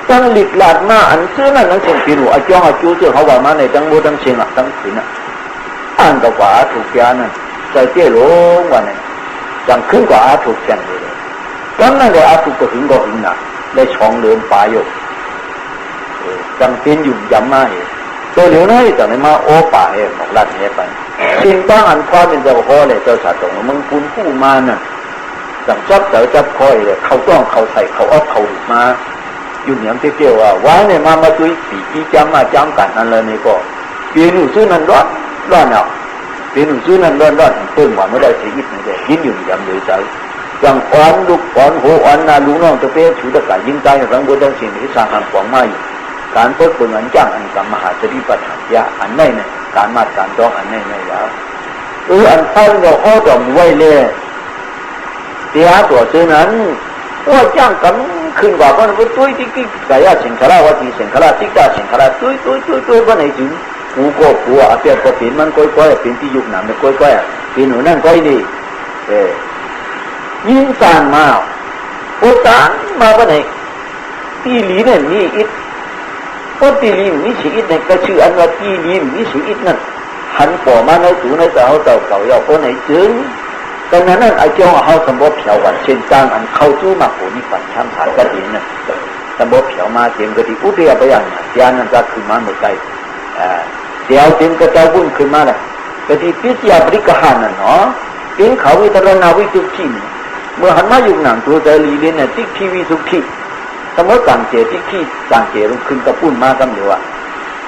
A: ตั้งหลีกหลาดมาอันเสื้อนั่นนั่งเชียงปีหนูอาจ้องอาจูเจ้าเขาว่ามาในตั้งโบตั้งเชียงอ่ะตั้งขืนอ่ะอ่านกับว่าถูกยานั่นใจเตี้ยลงวันนี้จังขึ้นกว่าอาถูกแก่นเลยตั้งนั่นเลยอาถูกก็ถึงก็ถึงน่ะได้ช่องเดินป่าอยู่จังเป็นอยู่ย้ำมาเองตัวเหลียวน้อยแต่ไม่มาโอป่าเองของรัฐเนี่ยไปสิ่งบ้างอันความเป็นเจ้าพ่อเลยเจ้าชาติตรงมึงคุณผู้มาน่ะจังจับคอยเลยเขาต้องเขาใส่เขาเอาเขามาอยู่เหนียมเตี้ยวว่าว้าเนี่ยมาตุยปีกีจำมาจำกันนั่นเลยนี่ก็เปลี่ยนหนูซื้อนั่นร้อนเอาเปลี่ยนหนูซื้อนั่นร้อนเพิ่งว่าไม่ได้ชีวิตไม่ได้ยินอยู่ย้ำเลยใจจังอ่อนลูกอ่อนหัวอ่อนนาลูกน้องจะเป็นชูตะการยิงใจรังบนดังสิ่งที่สร้างหันขวางมาอยู่การเปิดเผยอันจ้างอันกับมหาสติปัฏฐานยาอันไหนเนี่ยการมาการต้องอันไหนแล้วอันท่านเราอ้อดอมไว้เลยเดี๋ยวตัวเช่นนั้นว่าจ้างกันขึ้นว่าวันวันตุ้ยที่กายสิงคลาวัดสิงคลาติกาสิงคลาตุ้ยวันไหนถึงกูก็กลัวอาเปียก็เป็นมันก้อยเป็นที่ยุคนั้นมันก้อยเป็นหนูนั่นก้อยนี่ยิ่งสานมาโอ้สานมาวันไหนตีหลีเนี่ยมีอิดพอตีลีมีชีวิตในก็ชื่ออันว่าตีลีมีชีวิตนั่นหันปอมาในตูในเก่าอย่าคนไหนจึงดังนั้นอาจารย์เขาสมบูรณ์เผาวันเช่นจางอันเข้าจู้มาโหนี่ฝันช้ำฐานกระดิ่งนั่นสมบูรณ์เผามาเตรียมกระดิ่งอุทยาไปอย่างยานันจะขึ้นมาเมื่อไกลเดี๋ยวเตรียมกระเจ้าบุญขึ้นมาเลยกระดิ่งพิจารบริกหานั่นเนาะเป็นเขาวิตรนาวิสุขีเมื่อหันมาอยู่หนังตัวใจลีเลนเนี่ยติ๊กทีวิสุขีสมมติต่างเจติขี้ต่างเจลงขึ้นกระปุ่นมากันอยู่ว่า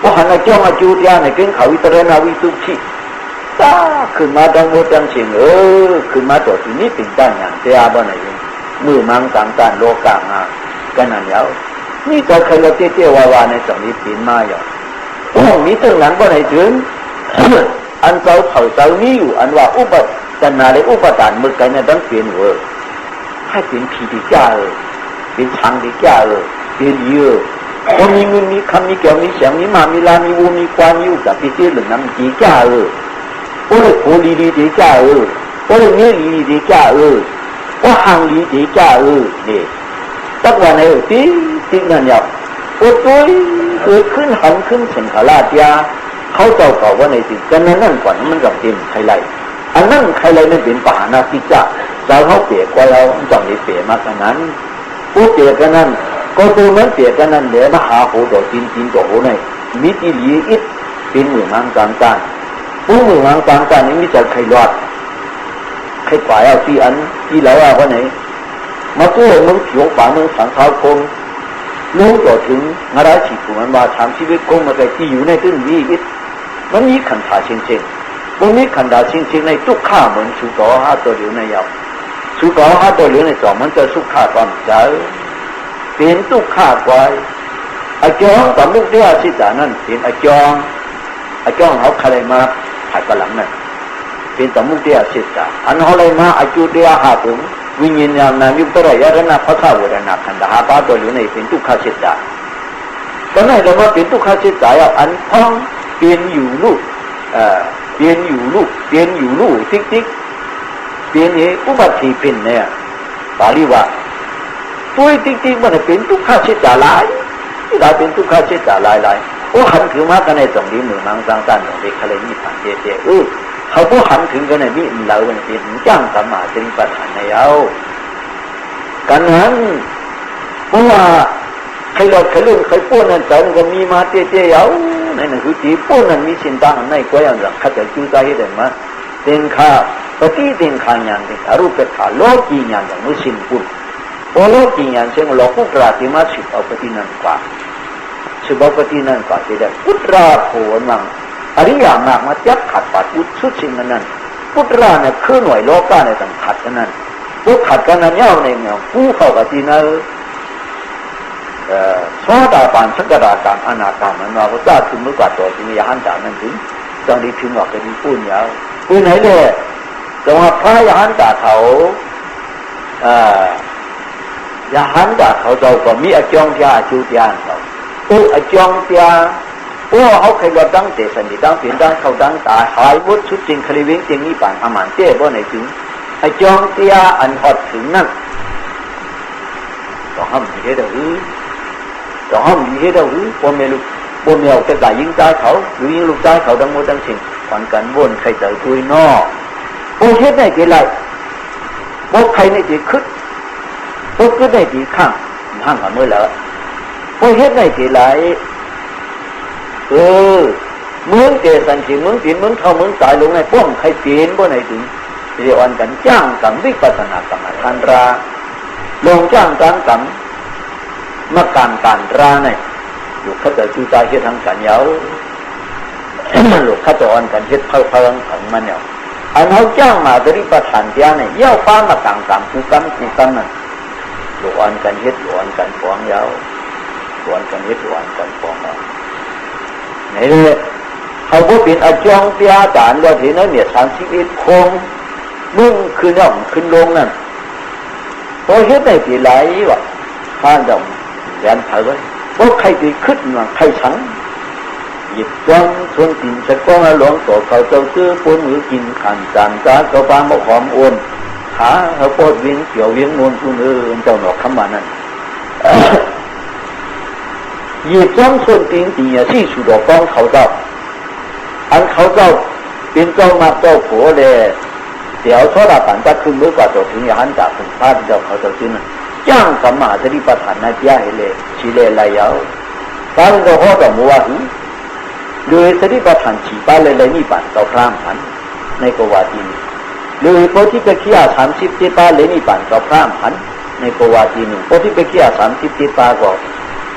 A: พอหันมาจ้องมาจูดยาในเก่งเขาวิตรนาวิสุขีตาขึ้นมาดังโมดังเสียงขึ้นมาตัวที่นี่เป็นด้านอย่างเจ้าบ้านไหนมือมังต่างการโลกามากันนั่นแล้วนี่ก็เคยเราเจ้าวาในสมัยปีนมาอยู่มีตั้งหลังบ้านไหนถึงอันเจ้าเขาเจ้านี้อยู่อันว่าอุปจันนาเลยอุปทานมือกันเนี่ยต้องเปลี่ยนเวอร์ให้เป็นผีที่จ้าเป็นช้างที่จ้าเป็นเยอะพอมีเงินมีคำมีเกี่ยวมีเสียงมีมามีลามีวูมีควานมีอุตส่าห์ที่เหลือน้ำจีจ้าโอ้ยโคลีดีดีจ้าโอ้ยเนื้อลีดีจ้าโอ้หางลีดีจ้านี่ตั้งวันไหนที่นั่นเนี่ยโอ้ยขึ้นหันขึ้นเสียงขลาดยาเขาเจ้าเก่าว่าในสิ่งกันนั่นก่อนมันกับเป็นใครไรอันนั้นใครไรนั่นเป็นป่านาที่จ้าเราเขาเปียกว่าเราจังได้เปียมากขนาดนั้นผู้เปียกกันนั้นก็ตัวนั้นเปียกกันนั้นเดี๋ยวมาหาโหดอกจินดอกโหในมิติลีอิดเป็นเหมือนมังกรการผู้เหมือนมังกรการนี้มิจะใครรอดใครฝ่ายเอาที่อันที่เราว่าวันไหนมาตัวมึงผิวฝ่ามึงสังขารคงรู้ต่อถึงงาราชีกุมันมาถามชีวิตคงมาแต่ที่อยู่ในตึ้งมีอิดมันมีขันธาเช่นมันมีขันธาเช่นในทุกข้าเหมือนสุต่อหาตัวเดียวในยาวสุต่อหาตัวเดียวในจอมันจะสุขาตอนเช้าเป็นทุกข้ากว่าอาจารย์กับลูกเดียสิจานั่นเป็นอาจารย์เขาใครมาถ่ายกระหลังนั่นเป็นสมุทเดียสิจาอันเขาเลยมาอาจุเดียหาถึงวิญญาณนั้นยุบตระยะระนาพระข้าวระนาขันดาหาปาตัวอยู่ในเป็นทุกข้าสิจาตอนนั้นเราว่าเป็นทุกข้าสิจาอันท้องเปลี่ยนอยู่ลูกเปลี่ยนอยู่ลูกติ๊กเปลี่ยนนี้อุบัติเป็นเนี่ยบาลีว่าตัวติ๊กมันเป็นทุกข้าสิจาหลายที่เราเป็นทุกข้าสิจาหลายโอ้หันถึงมากันในตรงนี้มือมังสังการของเด็กอะไรนี่ผ่านเจ๊เขาพวกหันถึงกันในมีเราเป็นจ้างสมาธิปัฏฐานในเอากันนั้นเพราะว่าใครหลอดใครเลื่อนใครป้วนนั่นแต่ก็มีมาเจ๊เอา này cứ chỉ bốn lần mi sinh tăng này có yang rằng khát được chú ta hết rồi mà tiền khá có tí tiền khá nhàn thì cả lúc cái khá lỗ kỳ nhàn rằng mới sinh bốn có lỗ kỳ nhàn xem lỗ cút ra thì mà chụp vào cái tin năng quả chụp vào cái tin năng quả thì đấy cút ra khổ năng Ariya mà chắc khát phát cút xuất sinh năng cút ra này khơi nổi lỗ cả này thằng khát cái năng cút khát cái năng nhau này nhau cú khẩu cái tin năng xóa đà bàn sắc đà cảm anh cảm anh nói có ta chúng mới quạt rồi thì người hắn trả nên chính trong đi phim ngọc cái đi phun nhau phun ấy nè trong học phái hắn trả thấu hắn trả thấu rồi còn mi ở trong gia chú gia thấu ở trong gia họ khai luật đăng để sản thì đăng tiền đăng khẩu đăng tại hai bút xuất trình khai viên tiền ní bản âm ảnh tế bên này chúng ở trong gia anh họcถึงนั่นcòn không gì hết đâu đó không gì hết đâu bố mèo cái đại những trái khẩu đối với lúc trái khẩu đang mua đang trình hoàn cảnh buồn khai tới vui no bố hết này thì lại bố khai này thì khứt bố cứ này thì khẳng hăng ở mới lỡ bố hết này thì lại mướn tiền sản chỉ mướn tiền mướn thâu mướn tại lúc này bố không khai tiền bố này thì hoàn cảnh trang cảm biết và thành hạt cảm thành ra lòng trang cảm mà càng ra này lúc khách ở chú ta hết thằng cả nhau lúc khách ở anh cảnh hết phơi thằng mà nhau anh nói chăng mà cái đi bắt thành gia này giao pha mà càng cú cắn này lúc anh cảnh hết lúc anh cảnh quảng nhau lúc anh cảnh hết lúc anh cảnh quảng nhau này đâyเขาพูดเป็นอาจารย์ที่อาจารย์ว่าที่นั่นเนี่ย31คงมึงขึ้นย่อมขึ้นลงนั่นพอเฮ็ดได้ที่ไหลวะข้าดอกยันเผาไว้เพราะใครที่ขึ้นมาใครฉันหยิบกล้องชวนกินสักกล้องหลวงตัวเขาเจ้าซื้อปูนมือกินขันจานจ้าเขาปลาหมกหอมอ้วนขาเขาปวดเวียงเขียวเวียงนวลปูนเจ้าหนอกคำมานั่นหยิบกล้องชวนกินตีเนี่ยที่สุดกล้องเขาเจ้าอันเขาเจ้าเป็นเจ้ามาเจ้าผัวเลยเดี๋ยวโทษปัญญาขึ้นมือกว่าตัวถึงอย่างนั้นจากถึงพระเจ้าเขาเจ้าชื่อนั่นจ้างสัมมาสติปัฏฐานนะจ้าให้เลยชีเลไลยาวการเราข้อต่อมัวหูโดยสติปัฏฐานฉีป้าเลยนี่ปั่นต่อพรามหันในกวาดีนโดยโพธิปัจฉิย30จิตป้าเลยนี่ปั่นต่อพรามหันในกวาดีนโพธิปัจฉิย30จิตป้าก็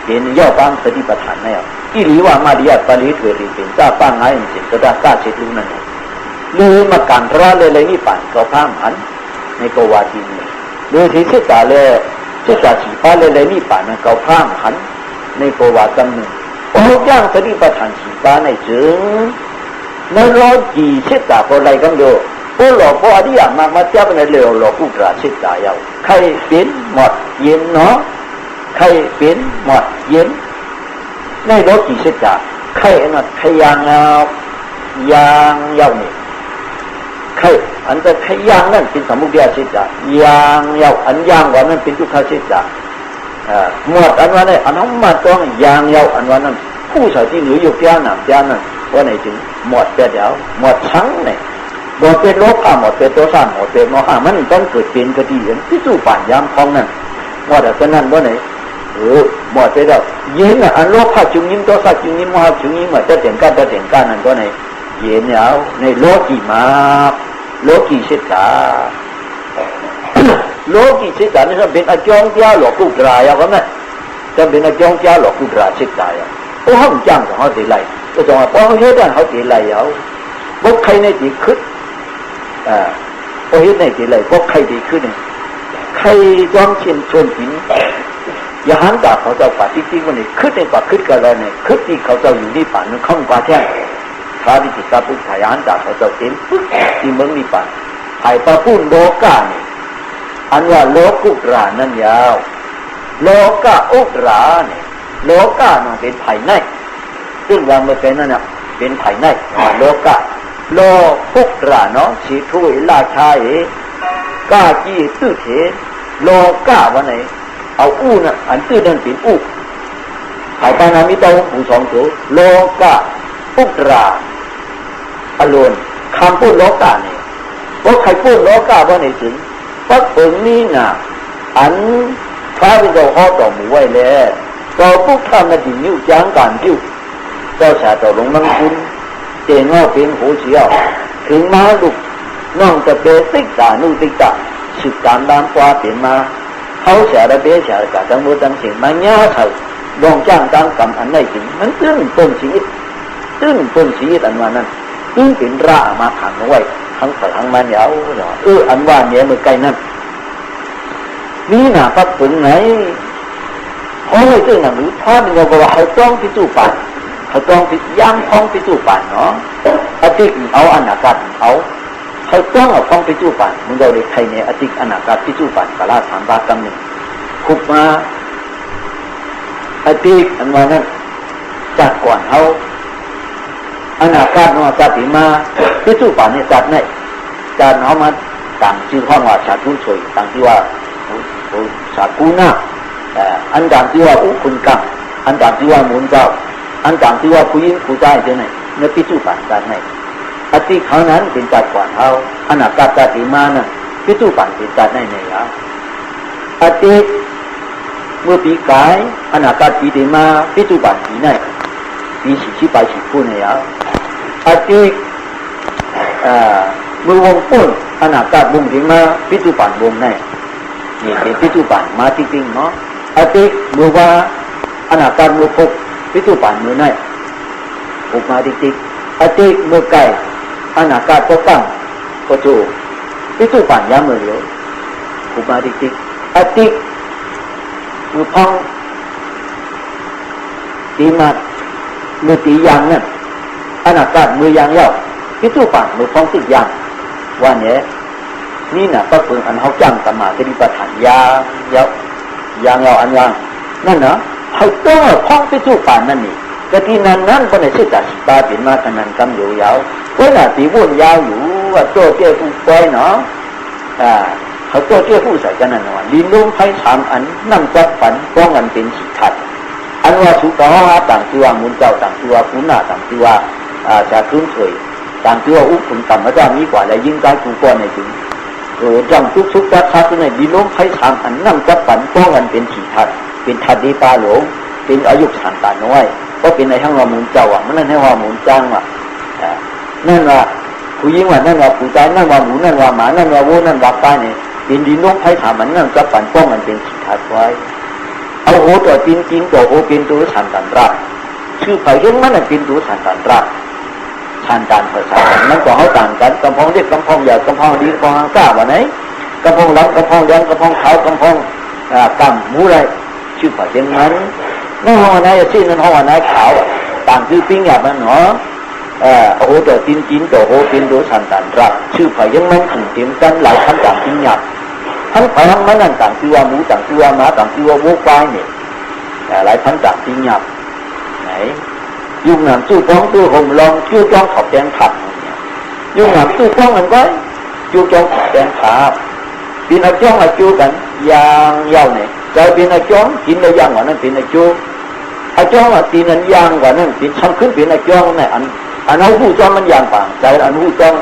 A: เป็นย่อฟังสติปัฏฐานแล้วที่หรือว่ามาดิยาปาริเถรีเป็นจ้าป้าง่ายจริงก็ได้กล้าเช็ดรู้นั่นเลยมาการพระเลยนี่ปั่นต่อพรามหันในกวาดีนโดยที่เสกาเลยเสกาฉีป้าเลยนี่ป่านั้นเขาพร่ำหันในโกวาจำหนึ่งโอ้ย่างสติปัฏฐานฉีป้าในจึงในร้อยกี่เสกาพอไรกันดูพอหลอกพออดีตมาเจ้าเป็นเรื่องหลอกกุตระเสกาเยาใครเป็นหมดเย็นเนาะใครเป็นหมดเย็นในร้อยกี่เสกาใครน่ะใครยางเยาเนี่ยใครอันจะใครยางนั่นเป็นสมุทยาสิจายางยาวอันยางกว่านั้นเป็นทุกขสิจาหมดอันว่าเนี่ยอันนั้นมาต้องยางยาวอันว่านั้นผู้ชายที่เหนืออยู่ย่าหนามย่านั่นว่าไหนจึงหมดแต่เดียวหมดชั้งเนี่ยหมดเป็นโลภะหมดเป็นโทสะหมดเป็นโมหะมันต้องเกิดเป็นคดีอย่างที่สู้ป่านยามคลองนั่นหมดแต่นั้นว่าไหนหมดไปแล้วยินอันโลภะจุงยินโทสะจุงยินโมหะจุงยินหมดจะเด่นกันนั่นก็ในเย็นเนี่ยในโลกีมาโลกีเสกาโลกีเสกานี่ก็เป็นอาจารย์เจ้าหลอกกุตรายเอาก็ไหมจะเป็นอาจารย์เจ้าหลอกกุตราเสกาเอาโอ้ห้องจ้างของเขาตีไล่ก็จะมาป้องเฮ็ดเขาตีไล่เอาพวกใครในตีขึ้นพวกเฮ็ดในตีไล่พวกใครตีขึ้นใครจ้องเช่นชวนหินอย่าหันตาเขาเจ้าป่าที่วันนี้ขึ้นในป่าขึ้นกันแล้วเนี่ยขึ้นที่เขาเจ้าอยู่ที่ป่านั้นข้องป่าแท้พระที่จิตตาพุทธายานจากเขาเจ้าเต็มปึ๊กที่เมืองนิพพานไผ่ปะพุ่นโลกาเนี่ยอันว่าโลกุตรานั่นยาวโลกาอุตราเนี่ยโลกามันเป็นไผ่ในซึ่งวางมาเป็นนั่นน่ะเป็นไผ่ในโลกาโลกุตราเนาะสีถ้วยราชากาจีตื้อเถโลกาวันไหนเอาอู้น่ะอันตื้อนั่นเป็นอู้ไผ่ปานามิโตหูสองตัวโลกาอุตราอรุณคำพูดโลกาเนี่ยว่าใครพูดโลกาว่าไหนถึงว่าเปิงนี่น่ะอันพระวิจารณ์ข้อต่อหมู่ไว้แล้วเราพูดทำนาทีนิ้วจ้างการดิ้ว
B: เจ้าชาต่อลงนังคุณเจงว่าเป็นหูเชียวถึงมาลูกน้องจะเบสิกตานุติกะสึกการตามกว่าเปลี่ยนมาเขาเสียระเบียเสียกะทั้งหมดทั้งสิ้นมันยากเท่าลองจ้างตามกรรมอันไหนจริงมันตื้นต้นชีวิตอันว่านั้นตื้นเป็นรามาขังไว้ทั้งฝ่ายทั้งมันยาวอันว่าเนี่ยมือไกลนั่นนี่น่ะพักถึงไหนเพราะเลยตื้นหนังหรือถ้ามันจะบอกว่าเขาต้องพิจูปันเขาต้องพิย่างท้องพิจูปันเนาะอาทิตย์เอาอนาคตเอาเขาต้องเอาท้องพิจูปันมึงเราเด็กไทยเนี่ยอาทิตย์อนาคตพิจูปันกะลาสามบาทกำหนึ่งขุบมาอาทิตย์อันว่านั้นจัดก่อนเขาอนาคตนอจัดมาพิจูปันเนี่ยจัดไหนจัดเขามาต่างชื่อห้องว่าชาทุนช่วยต่างที่ว่าชาคูน่าอันต่างที่ว่าอุคุณกังอันต่างที่ว่าหมุนเจ้าอันต่างที่ว่าผู้หญิงผู้ชายเจ้าไหนเนื้อพิจูปันจัดไหนอาทิตย์เขานั้นเป็นจัดก่อนเขาอนาคตจัดมานั้นพิจูปันเป็นจัดไหนครับอาทิตย์เมื่อปีกายอนาคตปีมาพิจูปันปีไหนปีสี่ไปสี่คู่เนี่ยอาทิตย์เมื่อวงปุ่นอนาคตวงถึงมาพิจูปันวงไหนนี่เป็นพิจูปันมาจริงๆเนาะอาทิตย์เมื่อว่าอนาคตเมื่อพบพิจูปันเมื่อไหนพบมาจริงๆอาทิตย์เมื่อไก่อนาคตก็ตั้งก็จูพิจูปันยามเมื่อเดียวพบมาจริงๆอาทิตย์เมื่อพ้องตีมาเมื่อตียางนั่นอนาคตมือยางเย้าพิจูปันเมื่อพ้องติดยางว่าเนี่ยนี่น่ะก็เป็นอันเขาจ้างตมาจะมีประธานยางเย้อันยางนั่นเนาะเขาต้องพ้องพิจูปันนั่นนี่กะที่นั้นก็ในชื่อจัดตาเป็นมาขนาดกำอยู่ยาวก็น่ะตีวุ่นยาวอยู่ว่าโจ้เจ้าผู้ป่วยเนาะเขาโจ้เจ้าผู้ใส่กันนั่นว่าลิ้นลุ่มไผ่ถามอันนั่งจับฝันป้องกันเป็นสิขัดอันว่าสุกหาต่างตัวมุนเจ้าต่างตัวคุณหน้าต่างตัวจะคุ้นเคยต่างตัวอุปคุณกรรมพระเจ้ามีกว่าและยิ่งกายกูก่อนในถึงจังทุกๆทัศน์ในลิ้นลุ่มไผ่ถามอันนั่งจับฝันป้องกันเป็นสิขัดเป็นทัดดีปาหลงเป็นอายุสันตาน้อยก็เป็นในทั้งว่ามุนเจ้ามันนั่นให้ว่ามุนจ้างนั่นว่าผู้หญิงว่านั่นว่าผู้ชายนั่นว่าหมูนั่นว่าหมานั่นว่าวัวนั่นว่าป้าเนี่ยเป็นดินน้องไผ่ถามมันนั่นจับฝันป้องกันเป็นสิขัดไว้เอาโหตัวจริงตัวโหเป็นตัวสันตันตระชื่อไผ่เรื่องมันเป็นตัวสันตันตระสันตันภาษามันก็เขาต่างกันกำพองเล็กกำพองใหญ่กำพองดีกำพองก้าวันไหนกำพองล้ำกำพองแดงกำพองขาวกำพองกำหมูไรชื่อไผ่เรื่องมันนั่นห้องไหนชื่อนั่นห้องไหนขาวต่างคือปิ้งหยาบมันเนาะโหตัวจริงตัวโหเป็นตัวสันตันตระชื่อไผ่เรื่องมันถึงเต็มกันหลายคำต่างปิ้งหยาบทั้งไผ่ทั้งมันนั่นต่างตัวหมูต่างตัวหมาต่างตัววัวควายเนี่ยหลายพันต่างปิ้งหยาบไหนยุ่งหนามตู้ป้องตู้ห่มลองจู่จ้องขอบแดงขับยุ่งหนามตู้ป้องมันก็จู่จ้องขอบแดงขับปีนจ้องมาจู่กันยางยาวเนี่ยใจปีนจ้องกินได้ยางกว่านั้นปีนจู่จ้องอ่ะปีนยางกว่านั้นปีนทำขึ้นปีนจ้องเนี่ยอันนั้นผู้จ้องมันยางปังใจอันผู้จ้อง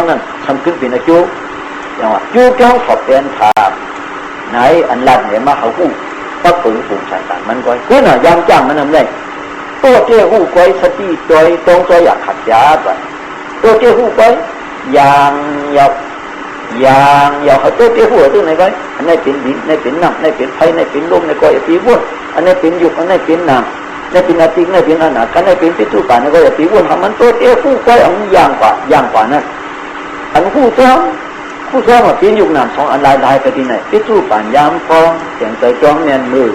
B: นั้นทำขึ้นปีนจู่อย่างว่าจู่จ้องขอบแดงขับไหนอันลัดเนี่ยมาเขาผู้ก็ฝืนฝูงชายต่างมันก็คือน่ะยางจ้างมันนั่นเลยตัวเจ้าหู้ก้อยสติจอยตรงจอยอยากขัดยาก่อนตัวเจ้าหู้ก้อยยางยาวเขาตัวเจ้าหู้ตัวไหนก้อยอันนี้เป็นดินอันนี้เป็นน้ำอันนี้เป็นไฟอันนี้เป็นลมอันนี้ก้อยปีวุ่นอันนี้เป็นยุกอันนี้เป็นน้ำอันนี้เป็นอาทิตย์อันนี้เป็นอนาคตอันนี้เป็นพิจุกาอันนี้ก้อยปีวุ่นทำมันตัวเจ้าหู้ก้อยอันยางกว่านั่นอันหู้จ้องว่าเป็นยุกน้ำสองอันลายไปที่ไหนพิจุกายามฟองเสียงใจจ้องเนียนมือ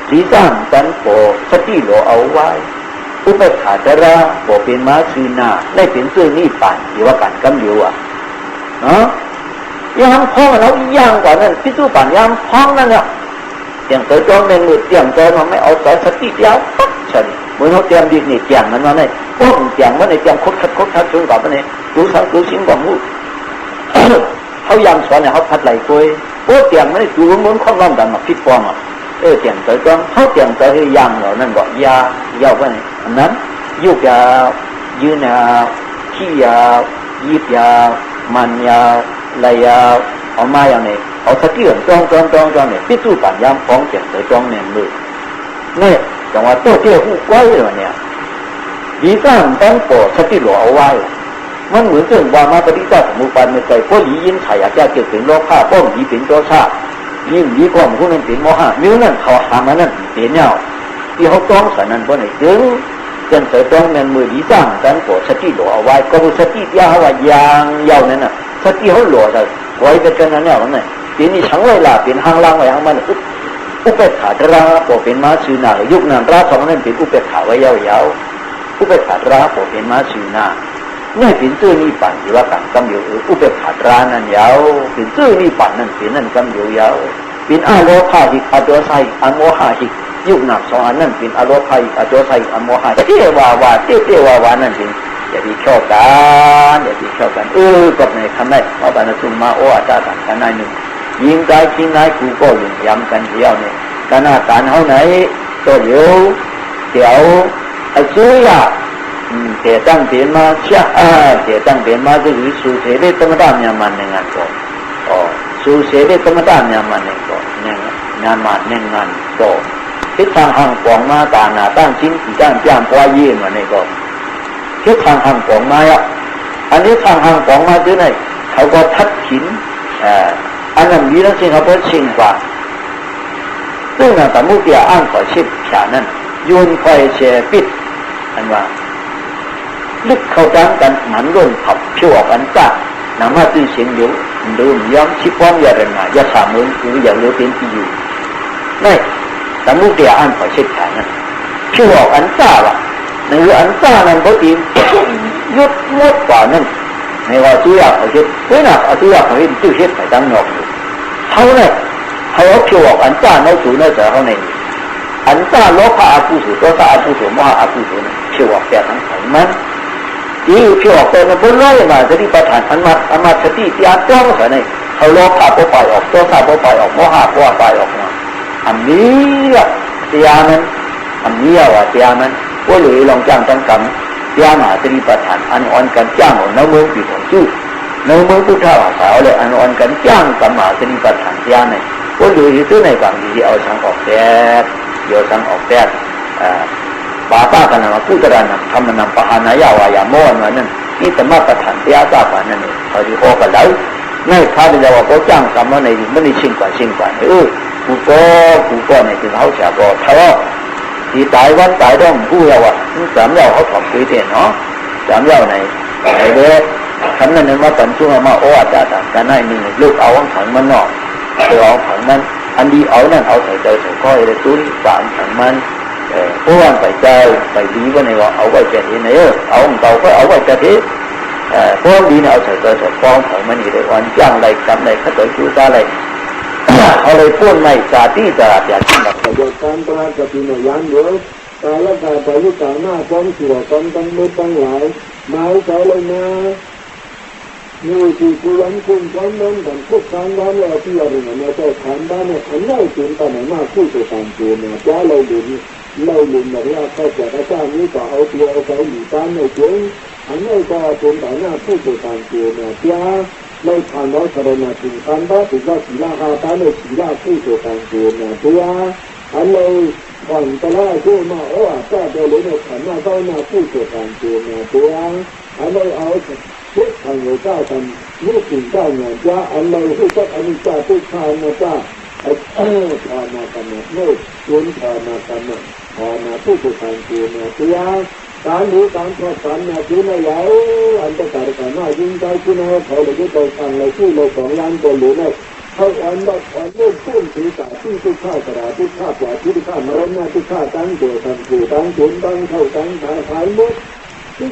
B: สีจ้างกันโปสติโลเอาไว้อุปถาจระโปเป็นม้าชื่อหน้าได้เป็นเสื้อนี่ปั่นที่ว่าการกำเดียวเนาะยามพ้องแล้วย่างกว่านั้นพิจูปั่นยามพ้องนั่นเนี่ยเสียงใจจ้องในมือเตรียมใจมันไม่เอาสติเดียวปั๊บเฉยเหมือนเขาเตรียมดินนี่เตรียมมันมาเนี่ยป้องเตรียมมันเนี่ยเตรียมคดจนกว่ามันเนี่ยรู้สังรู้ชิ้นกว่ามูเขายามสอนเนี่ยเขาพัดไหลกล้วยโอ้เตรียมมันเนี่ยดูมันข้องน้องดันมาพิษฟองเตรียมใจจ้องเขาเตรียมใจให้ย่างเหล่านั้นก็ยาวว่าเนี่ยอันนั้นยุกยาวยืนยาวขี้ยาวยีบยาวมันยาวไหลยาวเอามาอย่างนี้เอาสติจ้องเนี่ยพิจูปั่นยามฟ้องเตรียมใจจ้องเนี่ยมือเนี่ยจังหวะตัวเจ้าหู้ไว้เลยเนี่ย ดีสร้างต้องปอดสติหล่อเอาไว้มันเหมือนเรื่องว่ามาปฏิจจสมุปบาทในใจเพราะหลียินไถ่อาจจะเกิดเป็นโลภะเพราะหลีเป็นโทสะยิ่งหลีความผู้นั้นเป็นโมหะนิ้วนั่นเขาหามันนั่นเป็นเนี่ยที่เขาต้องสนั้นเพราะไหนจึงจนเสด็จต้องนั้นมือดีสร้างต้องปอดสติหล่อเอาไว้ก็คือสติยาวว่ายางยาวนั่นน่ะสติเขาหล่อแต่ไว้เป็นกันนั่นเนี่ยว่าไงทีนี้ช่างเวลาเป็นหางล่างไว้หางมันอุเบกขาตระปอเป็นมาชื่อนายุคนั้นราสองนั้นเป็นอุเบกขาไว้ยาวๆอุเบกขาตระปอเป็นมาชื่อนาเนี่ยเป็นชื่อนิพพานที่ว่าการกำอยู่อุเบกขาตระนั้นยาวเป็นชื่อนิพพานนั้นเป็นนั่นกำอยู่ยาวเป็นอโลภะหิอโทสะหิอโมหะหิยุคนั้นสองอันนั้นเป็นอโลภะหิอโทสะหิอโมหะเทวาวานั่นเป็นอย่าไปชอบกันกับในคำนั้นเอาไปนะซุมมาโออาจารย์กันนายหนึ่งยิงใจคิงนายกูก็ยิงย้ำกันเดียวเนี่ยการอาการเขาไหนก็เดี๋ยวซื้อละแต่ตั้งเป็นมาแต่ตั้งเป็นมาจะคือสุเสด็จธรรมดาเนี่ยมันในงานก็สุเสด็จธรรมดาเนี่ยมันในก็งานมาในงานก็ทิศทางห่างกองมาตาหนาตั้งชิ้นกี่จ้างจ้างปลายเยี่ยมมาในก็ทิศทางห่างกองมาอันนี้ทางห่างกองมาที่ไหนเขาก็ทัดขินอันนั้นมีทั้งสิ่งเขาเป็นสิ่งกว่าซึ่งแต่มุขเดียอ้างขอชิบฉานั้นโยนคอยเชปิดอันว่าลึกเข้าจังกันหมันร่นขับเชี่ยวออกอันจ้านามาตื้อเสียงเดียวดูย้ำชิบป้องอย่าเริงอย่าสามมือคืออย่าเลือเป็นที่อยู่นี่แต่มุขเดียอ้างขอชิบฉานั้นเชี่ยวออกอันจ้าว่ะในเรื่องอันจ้านั้นเขาตียุดงดกว่านั้นในว่าตัวอย่างเขาคิดเฮ้ยนะตัวอย่างเขาเห็นตู้เช็ดไปตั้งนอกอยู่เขาเนี่ยเขาเอาเพียวออกอันจ้าในสูในใจเขาเนี่ยอันจ้าโลภะอากุศลโทสะอากุศลโมหะอากุศลเพียวออกแต่ทั้งสองมันที่เพียวออกแต่มันบนร้อยมาจะได้ประทานอันมาสติที่อันจ้องเขาเนี่ยเขาโลภะก็ไปออกโทสะก็ไปออกโมหะก็ไปออกมาอันนี้อะเสียมันอันนี้ว่าเสียมันว่าหรือลองจ้างตั้งกรรมเสียมาจะได้ประทานอันอ่อนกันจ้างของน้ำมือปีของจู้ในเมืองพุทธภาษาเลยอันอ่อนกันจ้างกรรมะสนิปัฏฐานเสียในว่าอยู่ที่ไหนบางทีเอาสังออกแต่เดี๋ยวสังออกแต่บาตากันนะผู้ตระหนักทำนำปะหานายาวายาโมนว่านั่นนี่แต่มาประทานเสียจ้าป่านนั่นเองเขาที่โอกันแล้วในข้าเดียวว่าเขาจ้างกรรมะในมันนี่ชิงกว่ากูก็ในที่เขาเสียก็ทะเลาะที่ตายวันตายต้องผู้เราอ่ะสามเราเขาถอดคุยเด่นเนาะสามเราในเด็กคำนั้นว่าตันช่วงมาโอ้อาจารย์การให้หนึ่งลูกเอาขังมันนอกเอาขังมันอันดีเอานั่นเอาใส่ใจใส่ก้อยเลยตุ้นฝานขังมันเพราะว่าใส่ใจใส่ดีว่าในว่าเอาไว้จะเห็นไหนเอาเก่าก็เอาไว้จะเห็นเพราะดีเนี่ยเอาใส่ใจใส่ก้องขังมันอยู่ในวันจ้างอะไรกำอะไรขัดต่อชู้ตาอะไรเอาเลยพูดไม่สาธิตแบบอย่างนี้แบบประโยชน์การปราศจากยันเยอะตาละตาไปยุตาหน้าพร้อมเสือกันตั้งมือตั้งหลายมาใส่เลยนะนี่คือกุลังคุณความนั้นกันทุกครั้งวันเราที่เราเนี่ยเราจะทำได้เนี่ยอันนี้ถึงตอนไหนมาพูดจะตามตัวเนี่ยจ้าเราดูแบบว่าเขาจะได้สร้างนี้ก็เอาตัวเอาไปหนีตามในเชิงอันนี้ก็เป็นแต่หน้าพูดจะตามตัวเนี่ยจ้าเราทำเราแสดงถึงการบ้าถึงว่าศีลาหาตาในศีลาพูดจะตามตัวเนี่ยจ้าอันเราก่อนตะล่าช่วยมาจ้าเดินเลยเนี่ยขันมาเจ้าหน้าพูดจะตามตัวเนี่ยจ้าอันเราเอาทุกทางเราจ้าทำลูกถึงเจ้าเนี่ยจ้าอันเราทุกอันนี้จ้าทุกทางนะจ้าภาวนากันเนี่ยโน้ตชวนภาวนากันเนี่ยภาวนาผู้ประทานตัวเนี่ยจ้าการรู้การทอดการเนี่ยคือในยาวอันตรายกันน่ายิ่งใจที่น่าเขาเลยจะต้องฟังเลยที่เราของล้านตัวหรือเนี่ยเขาอันว่าอันเรื่องพุ่งศีรษะที่ทุกข้ากระดาษทุกข้าปลาทุกข้ามรณะทุกข้าตั้งตัวตั้งตัวตั้งจุนตั้งเข้าตั้งขายมุก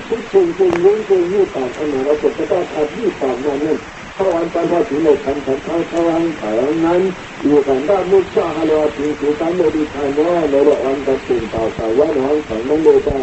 B: ทุกสิ่งรุ่งนี่ต่างอันนั้นเราจะต้องทำที่ต่างนั้นเขาอันตรายถึงในขันธ์เขาอันแต่นั้นอยู่กันได้มุชาฮาลาถึงการโมดิทานว่าในระหว่างการตื่นต่อสายว่าน้องของน้องโลกา